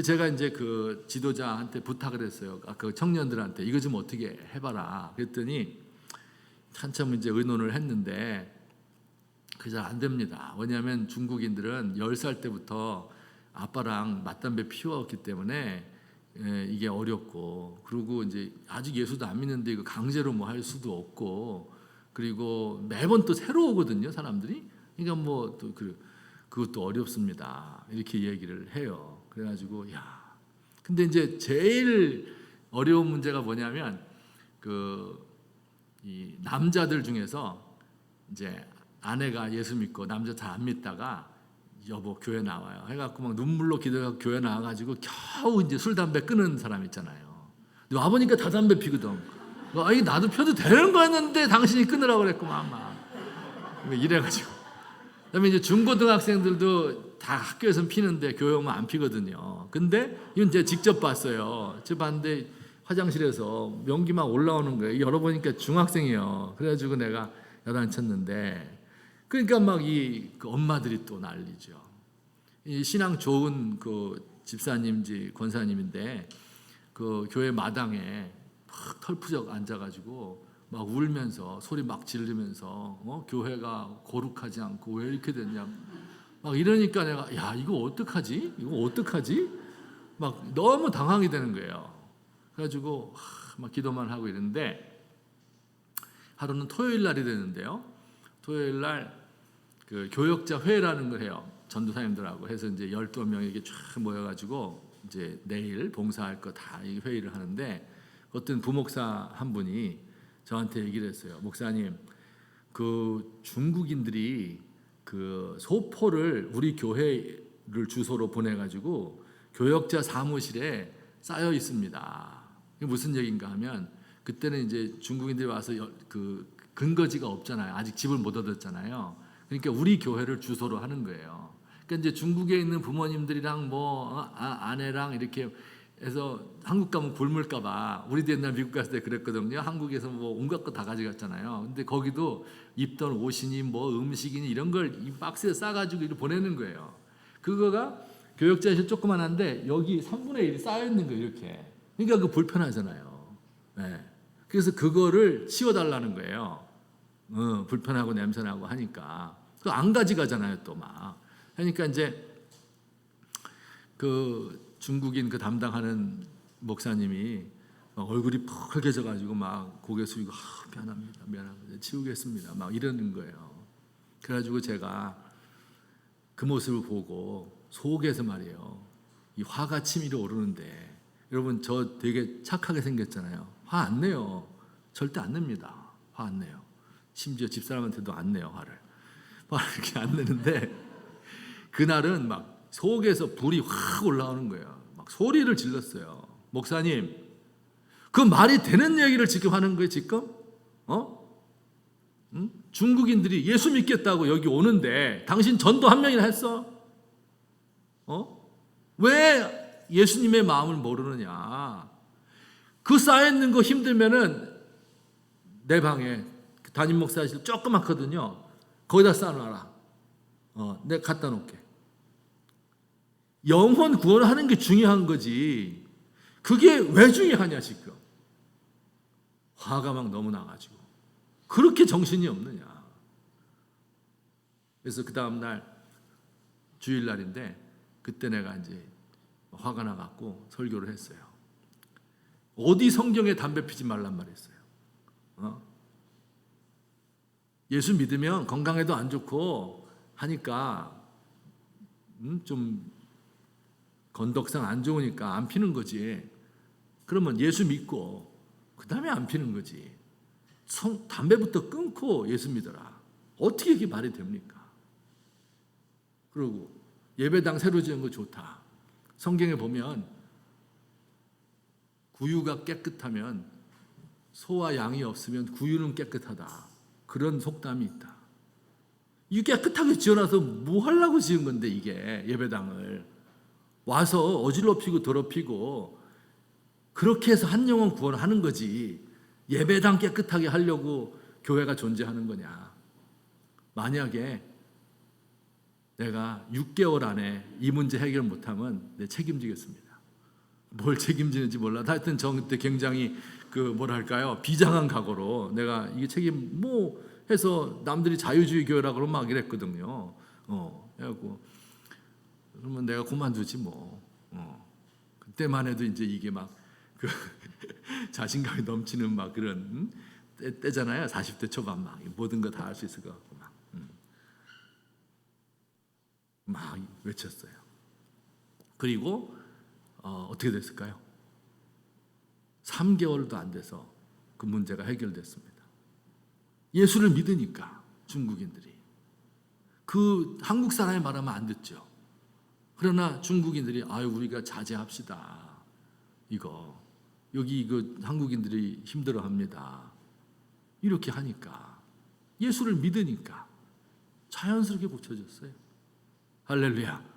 제가 이제 그 지도자한테 부탁을 했어요. 그 청년들한테 이거 좀 어떻게 해봐라. 그랬더니 한참 이제 의논을 했는데 그게 잘 안 됩니다. 왜냐하면 중국인들은 10살 때부터 아빠랑 맞담배 피워왔기 때문에 이게 어렵고, 그리고 이제 아직 예수도 안 믿는데 이거 강제로 뭐 할 수도 없고, 그리고 매번 또 새로 오거든요 사람들이. 그러니까 뭐 또 그것도 어렵습니다 이렇게 얘기를 해요. 그래가지고 야 근데 이제 제일 어려운 문제가 뭐냐면 이 남자들 중에서 이제 아내가 예수 믿고 남자 잘 안 믿다가 여보 교회 나와요 해갖고 막 눈물로 기도하고 교회 나와가지고 겨우 이제 술 담배 끊은 사람 있잖아요. 근데 와보니까 다 담배 피거든. 아이 나도 펴도 되는 거였는데 당신이 끊으라고 그랬구만 막 이래가지고. 그다음에 이제 중고등학생들도 다 학교에서 피는데 교회 오면 안 피거든요. 근데 이건 제가 직접 봤어요. 제가 봤는데 화장실에서 명기 막 올라오는 거예요. 열어보니까 중학생이에요. 그래가지고 내가 야단쳤는데, 그러니까 막 그 엄마들이 또 난리죠. 이 신앙 좋은 그 집사님인지 권사님인데 그 교회 마당에 막 털푸적 앉아가지고 막 울면서 소리 막 지르면서 교회가 거룩하지 않고 왜 이렇게 됐냐 막 이러니까 내가 야 이거 어떡하지? 막 너무 당황이 되는 거예요. 그래가지고 막 기도만 하고 있는데 하루는 토요일 날이 되는데요. 토요일 날 그 교역자 회라는 걸 해요. 전도사님들하고 해서 이제 12명이 이렇게 쫙 모여가지고 이제 내일 봉사할 거 다 회의를 하는데 어떤 부목사 한 분이 저한테 얘기를 했어요. 목사님, 그 중국인들이 그 소포를 우리 교회를 주소로 보내가지고 교역자 사무실에 쌓여 있습니다. 이게 무슨 얘기인가 하면 그때는 이제 중국인들이 와서 그 근거지가 없잖아요. 아직 집을 못 얻었잖아요. 그러니까 우리 교회를 주소로 하는 거예요. 그러니까 이제 중국에 있는 부모님들이랑 뭐 아내랑 이렇게 해서 한국 가면 굶을까봐, 우리도 옛날 미국 갔을 때 그랬거든요. 한국에서 뭐 온갖 거 다 가져갔잖아요. 근데 거기도 입던 옷이니 뭐 음식이니 이런 걸 이 박스에 싸가지고 이렇게 보내는 거예요. 그거가 교역자실 조그만한데 여기 3분의 1이 쌓여 있는 거예요. 이렇게 그러니까 그 불편하잖아요. 네. 그래서 그거를 치워달라는 거예요. 불편하고 냄새나고 하니까. 또 안 가져가잖아요, 또 막. 그러니까 이제 그 중국인 그 담당하는 목사님이 막 얼굴이 펄개져가지고 막 고개 숙이고 미안합니다, 치우겠습니다, 막 이러는 거예요. 그래가지고 제가 그 모습을 보고 속에서 말이에요, 이 화가 치밀어 오르는데, 여러분 저 되게 착하게 생겼잖아요. 화 안 내요. 절대 안 냅니다. 화 안 내요. 심지어 집사람한테도 안 내요, 화를. 이렇게 안 내는데 그날은 막 속에서 불이 확 올라오는 거예요. 막 소리를 질렀어요. 목사님, 그 말이 되는 얘기를 지금 하는 거예요, 지금? 응? 중국인들이 예수 믿겠다고 여기 오는데 당신 전도 한 명이나 했어? 왜 예수님의 마음을 모르느냐? 그 쌓여있는 거 힘들면은 내 방에 담임 목사실 조그맣거든요. 거기다 쌓아놔라. 내가 갖다 놓을게. 영혼 구원하는 게 중요한 거지. 그게 왜 중요하냐 지금. 화가 막 너무 나가지고. 그렇게 정신이 없느냐. 그래서 그 다음날 주일날인데 그때 내가 이제 화가 나갖고 설교를 했어요. 어디 성경에 담배 피지 말란 말했어요. 예수 믿으면 건강에도 안 좋고 하니까 좀 건덕상 안 좋으니까 안 피는 거지. 그러면 예수 믿고 그 다음에 안 피는 거지. 담배부터 끊고 예수 믿어라. 어떻게 이게 말이 됩니까? 그리고 예배당 새로 지은 거 좋다. 성경에 보면 구유가 깨끗하면 소와 양이 없으면 구유는 깨끗하다. 그런 속담이 있다. 이게 깨끗하게 지어놔서 뭐 하려고 지은 건데 이게 예배당을. 와서 어질러 피고 더럽히고 그렇게 해서 한 영혼 구원하는 거지. 예배당 깨끗하게 하려고 교회가 존재하는 거냐. 만약에 내가 6개월 안에 이 문제 해결 못하면 내 책임지겠습니다. 뭘 책임지는지 몰라. 하여튼 저 그때 굉장히 뭐랄까요, 비장한 각오로 내가 이게 책임 해서 남들이 자유주의 교회라 그러면 막 이랬거든요. 그래갖고 그러면 내가 그만두지 뭐. 그때만 해도 이제 이게 막 자신감이 넘치는 막 그런 때잖아요. 40대 초반 막 모든 거 다 할 수 있을 것 같고 막 외쳤어요. 그리고 어떻게 됐을까요? 3개월도 안 돼서 그 문제가 해결됐습니다. 예수를 믿으니까 중국인들이. 그 한국 사람이 말하면 안 듣죠. 그러나 중국인들이 우리가 자제합시다. 여기 한국인들이 힘들어합니다. 이렇게 하니까 예수를 믿으니까 자연스럽게 고쳐졌어요. 할렐루야.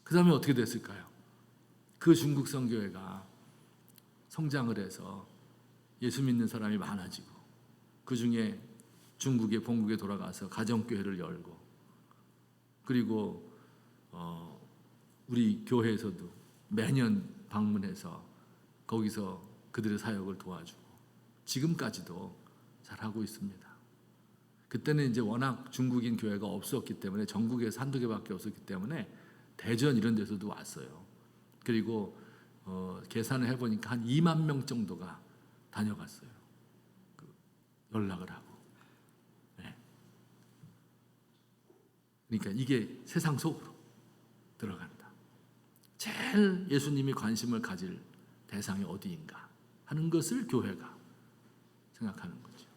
그 다음에 어떻게 됐을까요? 그 중국 선교회가 성장을 해서 예수 믿는 사람이 많아지고 그 중에 중국의 본국에 돌아가서 가정교회를 열고 그리고 우리 교회에서도 매년 방문해서 거기서 그들의 사역을 도와주고 지금까지도 잘하고 있습니다. 그때는 이제 워낙 중국인 교회가 없었기 때문에 전국에서 한두 개밖에 없었기 때문에 대전 이런 데서도 왔어요. 그리고 계산을 해보니까 한 2만 명 정도가 다녀갔어요. 연락을 하고. 네. 그러니까 이게 세상 속으로 들어간다. 제일 예수님이 관심을 가질 대상이 어디인가 하는 것을 교회가 생각하는 거죠.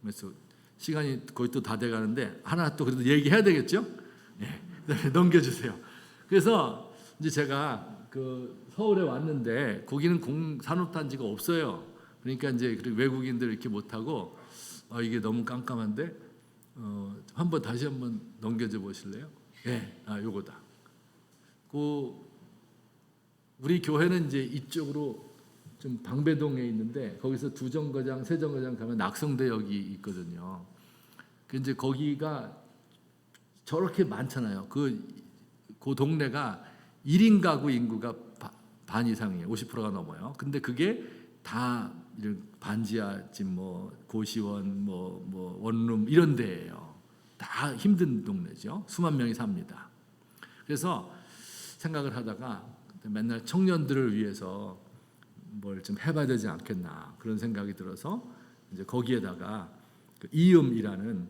그래서 시간이 거의 또 다 돼가는데 하나 또 그래도 얘기해야 되겠죠? 네. 넘겨주세요. 그래서 이제 제가 서울에 왔는데 거기는 산업단지가 없어요. 그러니까 이제 외국인들 이렇게 못하고 이게 너무 깜깜한데 다시 한번 넘겨줘 보실래요? 예, 요거다. 우리 교회는 이제 이쪽으로 좀 방배동에 있는데 거기서 2정거장, 3정거장 가면 낙성대역이 있거든요. 이제 거기가 저렇게 많잖아요. 그 동네가 1인 가구 인구가 반 이상이에요. 50%가 넘어요. 근데 그게 다 이런 반지하집, 뭐 고시원, 뭐 원룸 이런 데예요. 다 힘든 동네죠. 수만 명이 삽니다. 그래서 생각을 하다가 맨날 청년들을 위해서 뭘 좀 해봐야 되지 않겠나 그런 생각이 들어서 이제 거기에다가 그 이음이라는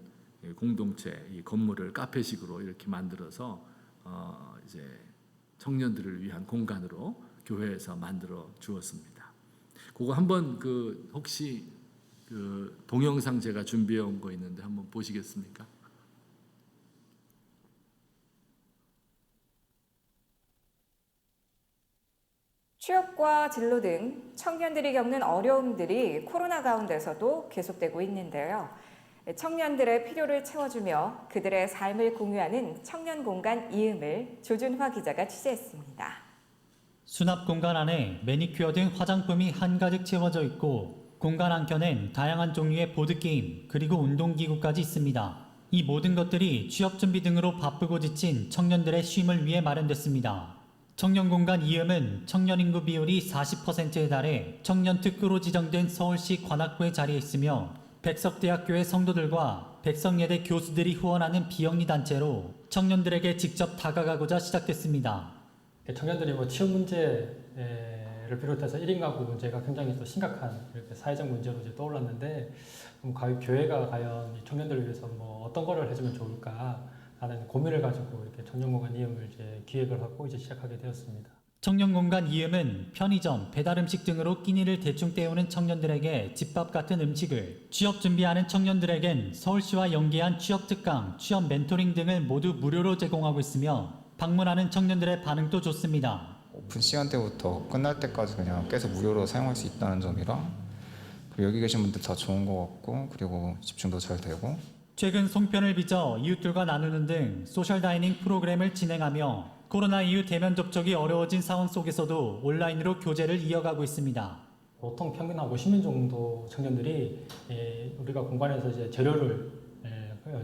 공동체 이 건물을 카페식으로 이렇게 만들어서 이제 청년들을 위한 공간으로 교회에서 만들어 주었습니다. 그거 한번 그 혹시 그 동영상 제가 준비해 온 거 있는데 한번 보시겠습니까? 취업과 진로 등 청년들이 겪는 어려움들이 코로나 가운데서도 계속되고 있는데요. 청년들의 필요를 채워주며 그들의 삶을 공유하는 청년 공간 이음을 조준화 기자가 취재했습니다. 수납 공간 안에 매니큐어 등 화장품이 한가득 채워져 있고 공간 한켠엔 다양한 종류의 보드게임 그리고 운동기구까지 있습니다. 이 모든 것들이 취업 준비 등으로 바쁘고 지친 청년들의 쉼을 위해 마련됐습니다. 청년 공간 이음은 청년 인구 비율이 40%에 달해 청년 특구로 지정된 서울시 관악구에 자리해 있으며 백석대학교의 성도들과 백석예대 교수들이 후원하는 비영리 단체로 청년들에게 직접 다가가고자 시작됐습니다. 청년들이 뭐 취업 문제를 비롯해서 1인 가구 문제가 굉장히 또 심각한 이렇게 사회적 문제로 이제 떠올랐는데, 그럼 교회가 과연 이 청년들을 위해서 뭐 어떤 거를 해주면 좋을까 하는 고민을 가지고 이렇게 청년공간 이음을 이제 기획을 하고 이제 시작하게 되었습니다. 청년공간 이음은 편의점, 배달음식 등으로 끼니를 대충 때우는 청년들에게 집밥 같은 음식을, 취업 준비하는 청년들에겐 서울시와 연계한 취업 특강, 취업 멘토링 등을 모두 무료로 제공하고 있으며 방문하는 청년들의 반응도 좋습니다. 오픈 시간대부터 끝날 때까지 그냥 계속 무료로 사용할 수 있다는 점이랑, 그리고 여기 계신 분들 다 좋은 것 같고, 그리고 집중도 잘 되고. 최근 송편을 빚어 이웃들과 나누는 등 소셜 다이닝 프로그램을 진행하며 코로나 이후 대면 접촉이 어려워진 상황 속에서도 온라인으로 교제를 이어가고 있습니다. 보통 평균 한 50명 정도 청년들이 우리가 공간에서 이제 재료를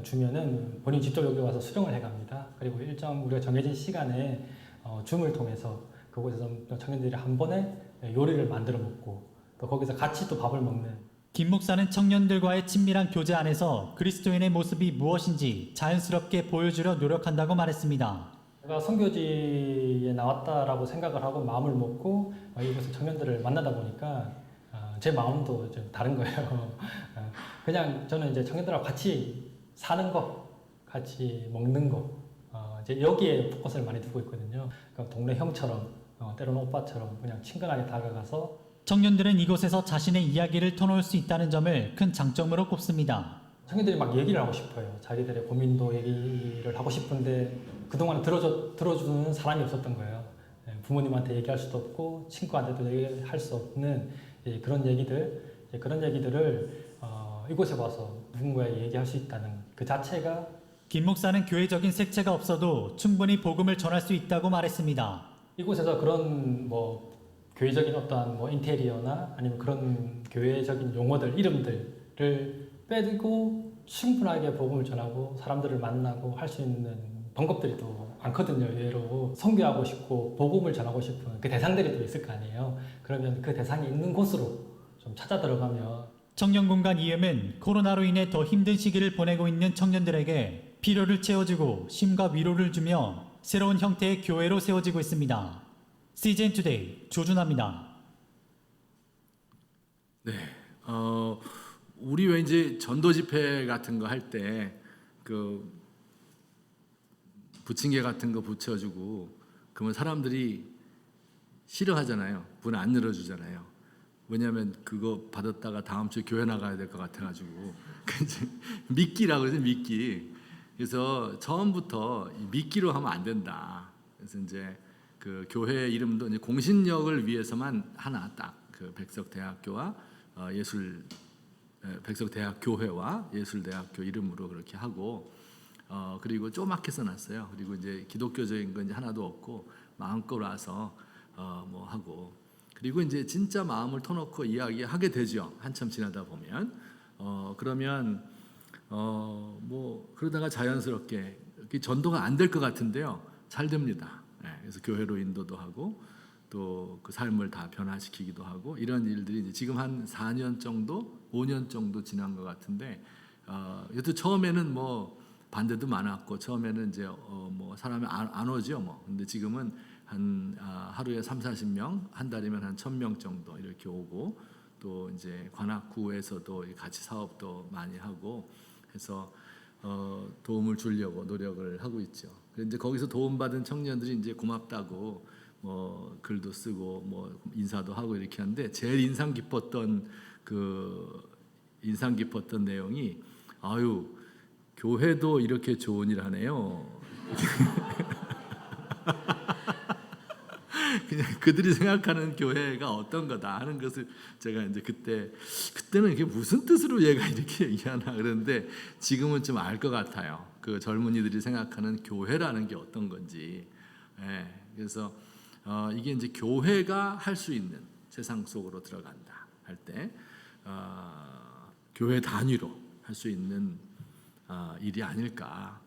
주면은 본인 직접 여기 와서 수령을 해갑니다. 그리고 일정 우리가 정해진 시간에 줌을 통해서 그곳에서 청년들이 한 번에 요리를 만들어 먹고 또 거기서 같이 또 밥을 먹는. 김 목사는 청년들과의 친밀한 교제 안에서 그리스도인의 모습이 무엇인지 자연스럽게 보여주려 노력한다고 말했습니다. 제가 선교지에 나왔다라고 생각을 하고 마음을 먹고 이곳에 청년들을 만나다 보니까 제 마음도 좀 다른 거예요. 그냥 저는 이제 청년들하고 같이 사는 거, 같이 먹는 거, 이제 여기에 포커스를 많이 두고 있거든요. 그러니까 동네 형처럼, 때로는 오빠처럼 그냥 친근하게 다가가서. 청년들은 이곳에서 자신의 이야기를 터놓을 수 있다는 점을 큰 장점으로 꼽습니다. 청년들이 막 얘기를 하고 싶어요. 자기들의 고민도 얘기를 하고 싶은데 그동안 들어주는 사람이 없었던 거예요. 부모님한테 얘기할 수도 없고 친구한테도 얘기할 수 없는 그런 얘기들을 이곳에 와서 누군가에게 얘기할 수 있다는 그 자체가. 김 목사는 교회적인 색채가 없어도 충분히 복음을 전할 수 있다고 말했습니다. 이곳에서 그런 뭐 교회적인 어떠한 뭐 인테리어나 아니면 그런 교회적인 용어들, 이름들을 빼고 충분하게 복음을 전하고 사람들을 만나고 할 수 있는 방법들이 또 많거든요. 예로 선교하고 싶고 복음을 전하고 싶은 그 대상들이 또 있을 거 아니에요. 그러면 그 대상이 있는 곳으로 좀 찾아 들어가면. 청년공간 이음은 코로나로 인해 더 힘든 시기를 보내고 있는 청년들에게 필요를 채워주고 쉼과 위로를 주며 새로운 형태의 교회로 세워지고 있습니다. CGN 투데이 조준하입니다. 네, 우리 왜 이제 전도 집회 같은 거 할 때 그 부침개 같은 거 붙여주고 그러면 사람들이 싫어하잖아요. 문 안 열어주잖아요. 왜냐하면 그거 받았다가 다음 주에 교회 나가야 될 것 같아가지고 미끼라고 그러죠, 미끼. 그래서 처음부터 미끼로 하면 안 된다. 그래서 이제 그 교회 이름도 이제 공신력을 위해서만 하나 딱 그 백석대학교와 백석대학교회와 예술대학교 이름으로 그렇게 하고 그리고 조그맣게 써놨어요. 그리고 이제 기독교적인 건 이제 하나도 없고 마음껏 와서 뭐 하고 그리고 이제 진짜 마음을 터놓고 이야기하게 되죠. 한참 지나다 보면 그러면 뭐 그러다가 자연스럽게 전도가 안 될 것 같은데요. 잘 됩니다. 그래서 교회로 인도도 하고 또 그 삶을 다 변화시키기도 하고 이런 일들이 이제 지금 한 4년 정도, 5년 정도 지난 것 같은데 여튼 처음에는 뭐 반대도 많았고 처음에는 이제 뭐 사람이 안 오죠 뭐. 근데 지금은 한 하루에 30-40명, 한 달이면 한 1,000명 정도 이렇게 오고 또 이제 관악구에서도 같이 사업도 많이 하고 해서 도움을 주려고 노력을 하고 있죠. 그런데 거기서 도움받은 청년들이 이제 고맙다고 뭐 글도 쓰고 뭐 인사도 하고 이렇게 하는데 제일 인상 깊었던 내용이 아유 교회도 이렇게 좋은 일 하네요. 그냥 그들이 생각하는 교회가 어떤 거다 하는 것을 제가 이제 그때는 이게 무슨 뜻으로 얘가 이렇게 얘기하나 그런데 지금은 좀 알 것 같아요. 그 젊은이들이 생각하는 교회라는 게 어떤 건지. 그래서 이게 이제 교회가 할 수 있는 세상 속으로 들어간다 할 때 교회 단위로 할 수 있는 일이 아닐까.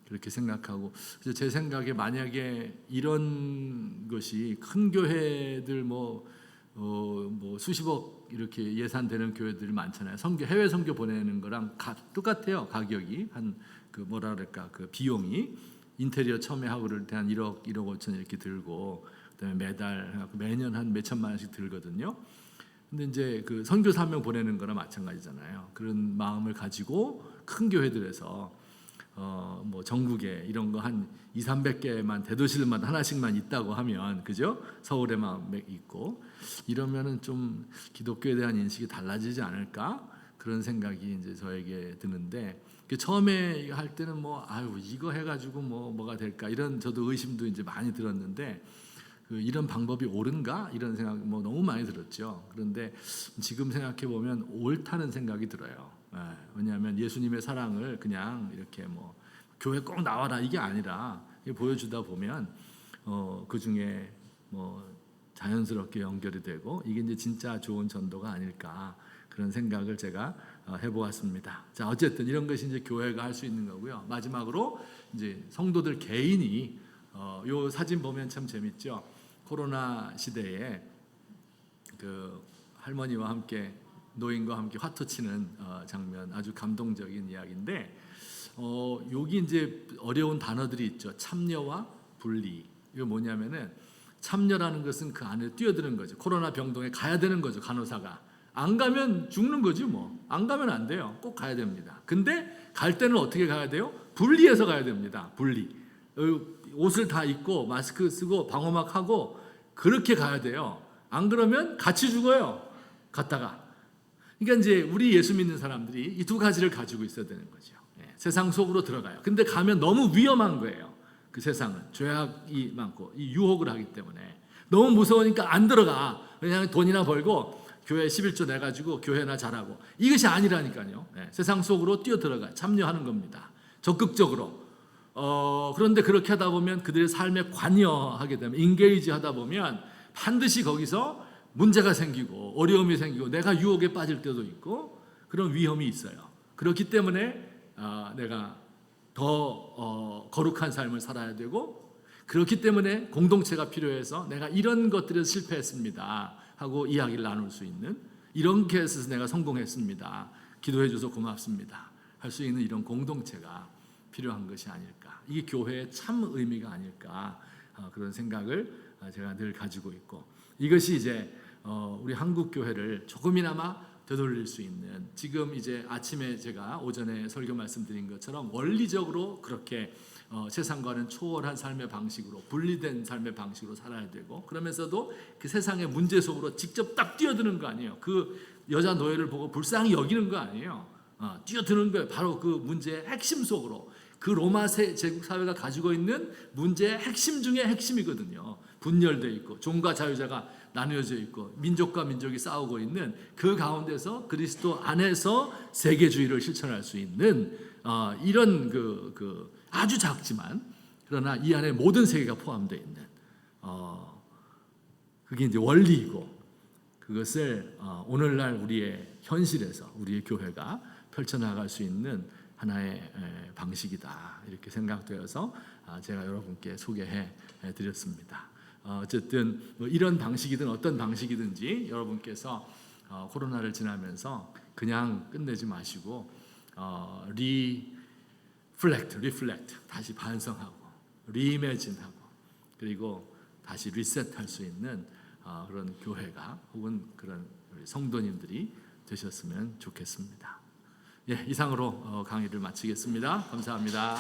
그렇게 생각하고 제 생각에 만약에 이런 것이 큰 교회들 뭐 수십억 이렇게 예산되는 교회들이 많잖아요. 해외 선교 보내는 거랑 똑같아요. 가격이 한 그 뭐라 그럴까 그 비용이 인테리어 처음에 하고 그럴 때 한 1억 5천 이렇게 들고 그다음에 매년 한 몇천만 원씩 들거든요. 근데 이제 그 선교사 한 명 보내는 거랑 마찬가지잖아요. 그런 마음을 가지고 큰 교회들에서 뭐 전국에 이런 거 한 200-300개만 대도시들마다 하나씩만 있다고 하면 그죠? 서울에만 있고 이러면은 좀 기독교에 대한 인식이 달라지지 않을까? 그런 생각이 이제 저에게 드는데 처음에 할 때는 뭐 아유 이거 해가지고 뭐가 될까 이런 저도 의심도 이제 많이 들었는데 이런 방법이 옳은가 이런 생각 뭐 너무 많이 들었죠. 그런데 지금 생각해 보면 옳다는 생각이 들어요. 왜냐하면 예수님의 사랑을 그냥 이렇게 뭐 교회 꼭 나와라 이게 아니라 보여주다 보면 그 중에 뭐 자연스럽게 연결이 되고 이게 이제 진짜 좋은 전도가 아닐까 그런 생각을 제가 해보았습니다. 자 어쨌든 이런 것이 이제 교회가 할 수 있는 거고요. 마지막으로 이제 성도들 개인이 요 사진 보면 참 재밌죠. 코로나 시대에 그 할머니와 함께 노인과 함께 화투 치는 장면 아주 감동적인 이야기인데 여기 이제 어려운 단어들이 있죠. 참여와 분리. 이거 뭐냐면은 참여라는 것은 그 안에 뛰어드는 거죠. 코로나 병동에 가야 되는 거죠. 간호사가 안 가면 죽는 거지 뭐. 안 가면 안 돼요. 꼭 가야 됩니다. 근데 갈 때는 어떻게 가야 돼요? 분리해서 가야 됩니다. 분리. 옷을 다 입고 마스크 쓰고 방호막 하고 그렇게 가야 돼요. 안 그러면 같이 죽어요. 갔다가. 그러니까 이제 우리 예수 믿는 사람들이 이 두 가지를 가지고 있어야 되는 거죠. 세상 속으로 들어가요. 근데 가면 너무 위험한 거예요. 그 세상은 죄악이 많고 이 유혹을 하기 때문에 너무 무서우니까 안 들어가. 그냥 돈이나 벌고 교회 11조 내가지고 교회나 잘하고 이것이 아니라니까요. 세상 속으로 뛰어들어가 참여하는 겁니다. 적극적으로. 그런데 그렇게 하다 보면 그들의 삶에 관여하게 되면 인게이지 하다 보면 반드시 거기서 문제가 생기고 어려움이 생기고 내가 유혹에 빠질 때도 있고 그런 위험이 있어요. 그렇기 때문에 내가 더 거룩한 삶을 살아야 되고 그렇기 때문에 공동체가 필요해서 내가 이런 것들에서 실패했습니다 하고 이야기를 나눌 수 있는 이렇게 해서 내가 성공했습니다. 기도해 줘서 고맙습니다. 할 수 있는 이런 공동체가 필요한 것이 아닐까. 이게 교회의 참 의미가 아닐까 그런 생각을 제가 늘 가지고 있고 이것이 이제 우리 한국 교회를 조금이나마 되돌릴 수 있는 지금 이제 아침에 제가 오전에 설교 말씀드린 것처럼 원리적으로 그렇게 세상과는 초월한 삶의 방식으로 분리된 삶의 방식으로 살아야 되고 그러면서도 그 세상의 문제 속으로 직접 딱 뛰어드는 거 아니에요. 그 여자 노예를 보고 불쌍히 여기는 거 아니에요. 뛰어드는 거예요. 바로 그 문제의 핵심 속으로 그 로마 제국 사회가 가지고 있는 문제의 핵심 중에 핵심이거든요. 분열되어 있고 종과 자유자가 나누어져 있고 민족과 민족이 싸우고 있는 그 가운데서 그리스도 안에서 세계주의를 실천할 수 있는 이런 그 아주 작지만 그러나 이 안에 모든 세계가 포함되어 있는 그게 이제 원리이고 그것을 오늘날 우리의 현실에서 우리의 교회가 펼쳐나갈 수 있는 하나의 방식이다 이렇게 생각되어서 제가 여러분께 소개해 드렸습니다. 어쨌든 뭐 이런 방식이든 어떤 방식이든지 여러분께서 코로나를 지나면서 그냥 끝내지 마시고 리플렉트 다시 반성하고 리이매진하고 그리고 다시 리셋할 수 있는 그런 교회가 혹은 그런 우리 성도님들이 되셨으면 좋겠습니다. 예, 이상으로 강의를 마치겠습니다. 감사합니다.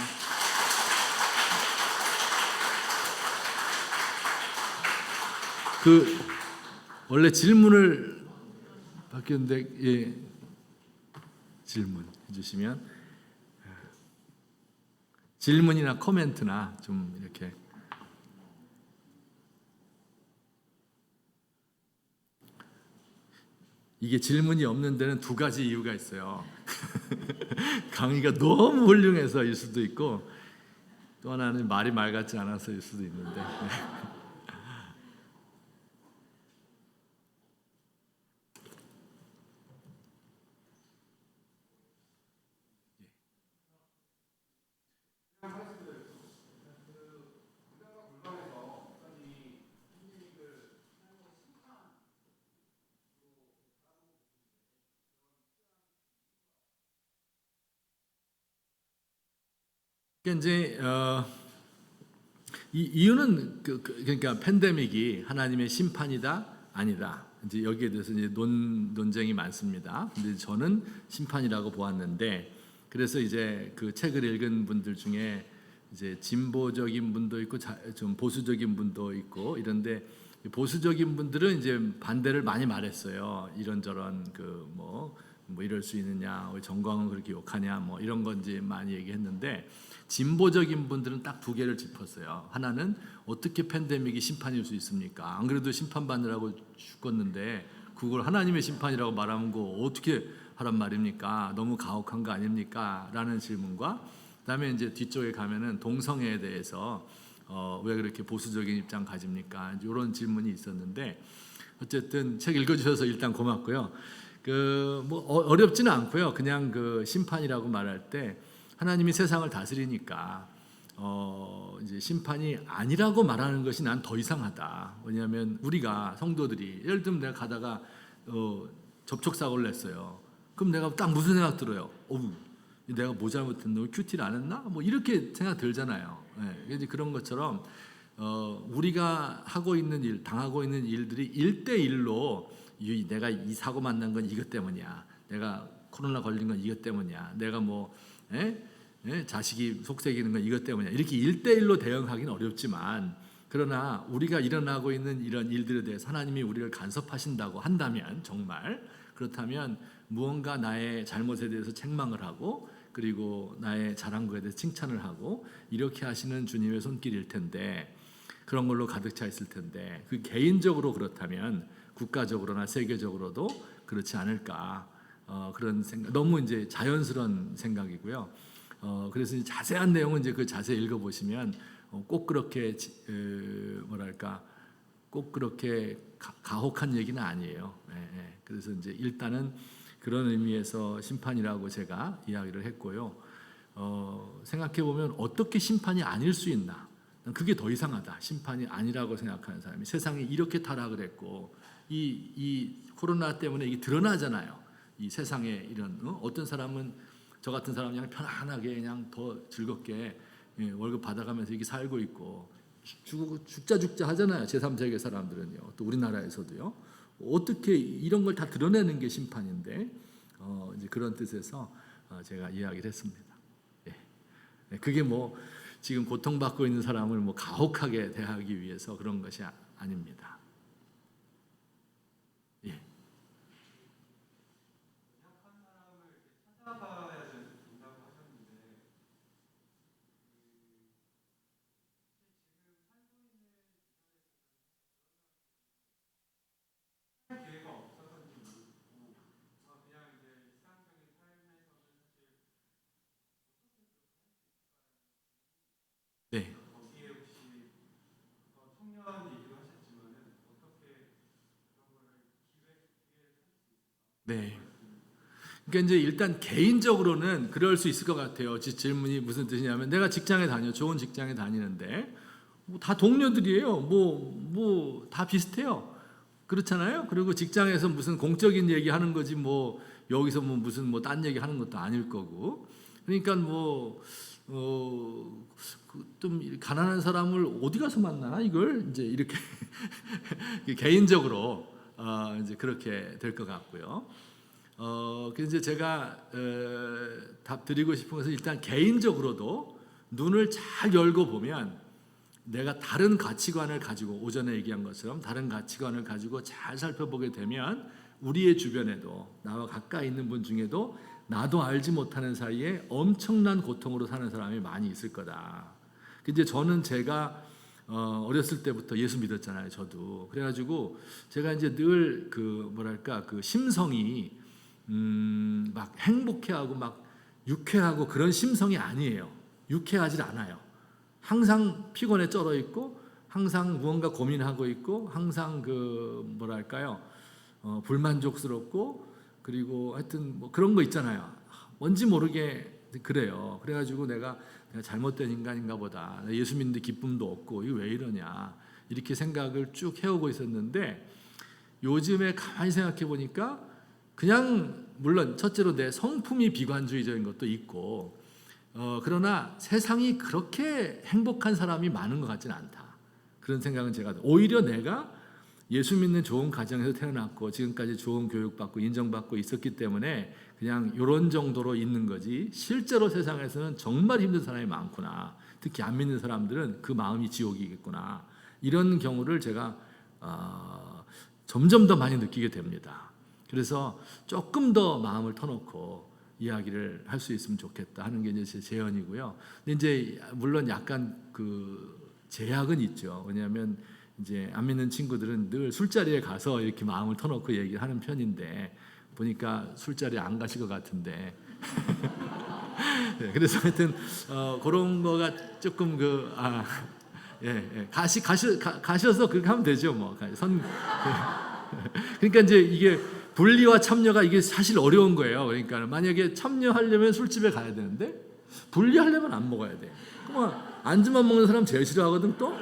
원래 질문을 받겠는데 예, 질문 해주시면 질문이나 코멘트나 좀 이렇게 이게 질문이 없는 데는 두 가지 이유가 있어요. 강의가 너무 훌륭해서일 수도 있고 또 하나는 말이 말 같지 않아서일 수도 있는데 그러니까 이제 이 이유는 그러니까 팬데믹이 하나님의 심판이다 아니다 이제 여기에 대해서 이제 논쟁이 많습니다. 근데 저는 심판이라고 보았는데 그래서 이제 그 책을 읽은 분들 중에 이제 진보적인 분도 있고 좀 보수적인 분도 있고 이런데 보수적인 분들은 이제 반대를 많이 말했어요. 이런저런 뭐 이럴 수 있느냐, 정광은 그렇게 욕하냐, 뭐 이런 건지 많이 얘기했는데 진보적인 분들은 딱 두 개를 짚었어요. 하나는 어떻게 팬데믹이 심판일 수 있습니까? 안 그래도 심판받느라고 죽었는데 그걸 하나님의 심판이라고 말하면 거 어떻게 하란 말입니까? 너무 가혹한 거 아닙니까? 라는 질문과 그다음에 이제 뒤쪽에 가면은 동성애에 대해서 왜 그렇게 보수적인 입장 가집니까? 이런 질문이 있었는데 어쨌든 책 읽어주셔서 일단 고맙고요. 뭐 어렵지는 않고요. 그냥 그 심판이라고 말할 때 하나님이 세상을 다스리니까 이제 심판이 아니라고 말하는 것이 난 더 이상하다. 왜냐하면 우리가 성도들이 예를 들면 내가 가다가 접촉 사고를 냈어요. 그럼 내가 딱 무슨 생각 들어요? 내가 뭐 잘못했나? 큐티를 안 했나? 뭐 이렇게 생각 들잖아요. 네, 이제 그런 것처럼 우리가 하고 있는 일, 당하고 있는 일들이 1대1로 내가 이 사고 만난 건 이것 때문이야. 내가 코로나 걸린 건 이것 때문이야. 내가 뭐 자식이 속썩이는 건 이것 때문이야. 이렇게 1대1로 대응하기는 어렵지만 그러나 우리가 일어나고 있는 이런 일들에 대해서 하나님이 우리를 간섭하신다고 한다면 정말 그렇다면 무언가 나의 잘못에 대해서 책망을 하고 그리고 나의 잘한 것에 대해서 칭찬을 하고 이렇게 하시는 주님의 손길일 텐데 그런 걸로 가득 차 있을 텐데 그 개인적으로 그렇다면 국가적으로나 세계적으로도 그렇지 않을까 그런 생각 너무 이제 자연스러운 생각이고요. 그래서 이제 자세한 내용은 이제 그 자세히 읽어보시면 꼭 그렇게 뭐랄까 꼭 그렇게 가혹한 얘기는 아니에요. 그래서 이제 일단은 그런 의미에서 심판이라고 제가 이야기를 했고요. 생각해 보면 어떻게 심판이 아닐 수 있나? 그게 더 이상하다. 심판이 아니라고 생각하는 사람이 세상에 이렇게 타락을 했고 이 코로나 때문에 이게 드러나잖아요. 이 세상에 이런 어떤 사람은 저 같은 사람은 그냥 편안하게 그냥 더 즐겁게 월급 받아가면서 이렇게 살고 있고 죽자 하잖아요. 제3세계 사람들은요. 또 우리나라에서도요. 어떻게 이런 걸 다 드러내는 게 심판인데 이제 그런 뜻에서 제가 이야기를 했습니다. 그게 뭐 지금 고통받고 있는 사람을 뭐 가혹하게 대하기 위해서 그런 것이 아닙니다. 예. 네. 네. 그러니까 이제 일단 개인적으로는 그럴 수 있을 것 같아요. 질문이 무슨 뜻이냐면 내가 직장에 다녀, 좋은 직장에 다니는데 뭐 다 동료들이에요. 뭐 다 비슷해요. 그렇잖아요. 그리고 직장에서 무슨 공적인 얘기 하는 거지 뭐 여기서 뭐 무슨 뭐 딴 얘기 하는 것도 아닐 거고. 그러니까 좀 가난한 사람을 어디 가서 만나 이걸 이제 이렇게 개인적으로 이제 그렇게 될 것 같고요. 그래서 이제 제가 답 드리고 싶은 것은 일단 개인적으로도 눈을 잘 열고 보면 내가 다른 가치관을 가지고 오전에 얘기한 것처럼 다른 가치관을 가지고 잘 살펴보게 되면 우리의 주변에도 나와 가까이 있는 분 중에도 나도 알지 못하는 사이에 엄청난 고통으로 사는 사람이 많이 있을 거다. 근데 저는 제가 어렸을 때부터 예수 믿었잖아요. 저도 그래가지고 제가 이제 늘 그 심성이 막 행복해하고 막 유쾌하고 그런 심성이 아니에요. 유쾌하지 않아요. 항상 피곤에 쩔어 있고 항상 무언가 고민하고 있고 항상 불만족스럽고 그리고 하여튼 뭐 그런 거 있잖아요. 뭔지 모르게 그래요. 그래가지고 내가 잘못된 인간인가 보다. 예수 믿는데 기쁨도 없고 이거 왜 이러냐 이렇게 생각을 쭉 해오고 있었는데 요즘에 가만히 생각해 보니까 그냥 물론 첫째로 내 성품이 비관주의적인 것도 있고 그러나 세상이 그렇게 행복한 사람이 많은 것 같지는 않다. 그런 생각은 제가 오히려 내가 예수 믿는 좋은 가정에서 태어났고 지금까지 좋은 교육받고 인정받고 있었기 때문에 그냥 이런 정도로 있는 거지 실제로 세상에서는 정말 힘든 사람이 많구나. 특히 안 믿는 사람들은 그 마음이 지옥이겠구나. 이런 경우를 제가 점점 더 많이 느끼게 됩니다. 그래서 조금 더 마음을 터놓고 이야기를 할 수 있으면 좋겠다 하는 게 이제 제 제언이고요. 근데 이제 물론 약간 제약은 있죠. 왜냐하면 이제 안 믿는 친구들은 늘 술자리에 가서 이렇게 마음을 터놓고 얘기를 하는 편인데 보니까 술자리에 안 가실 것 같은데. 네, 그래서 하여튼 그런 거가 조금 가셔서 그렇게 하면 되죠. 뭐 그러니까 이제 이게 분리와 참여가 이게 사실 어려운 거예요. 그러니까 만약에 참여하려면 술집에 가야 되는데 분리하려면 안 먹어야 돼. 그러면 안주만 먹는 사람 제일 싫어하거든 또.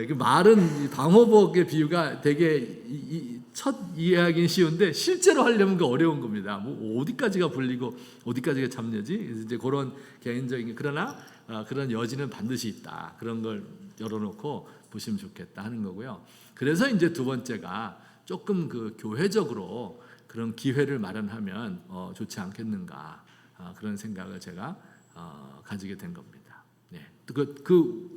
그 말은 방호복의 비유가 되게 첫 이해하기는 쉬운데 실제로 하려면 그 어려운 겁니다. 뭐 어디까지가 분리고 어디까지가 참여지? 그래서 이제 그런 개인적인 그러나 그런 여지는 반드시 있다. 그런 걸 열어놓고 보시면 좋겠다 하는 거고요. 그래서 이제 두 번째가 조금 교회적으로 그런 기회를 마련하면 좋지 않겠는가 그런 생각을 제가 가지게 된 겁니다. 네,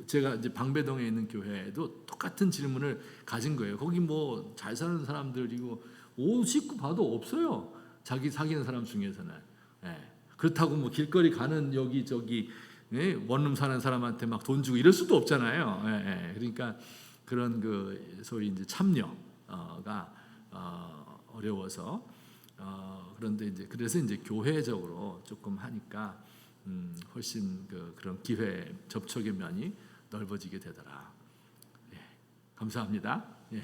제가 이제 방배동에 있는 교회에도 똑같은 질문을 가진 거예요. 거기 뭐 잘 사는 사람들이고 식구 봐도 없어요. 자기 사귀는 사람 중에서는. 네. 그렇다고 뭐 길거리 가는 여기저기 원룸 사는 사람한테 막 돈 주고 이럴 수도 없잖아요. 네. 그러니까 그런 소위 이제 참여가 어려워서 그런데 이제 그래서 이제 교회적으로 조금 하니까 훨씬 그런 기회 접촉의 면이 넓어지게 되더라. 예, 감사합니다. 예.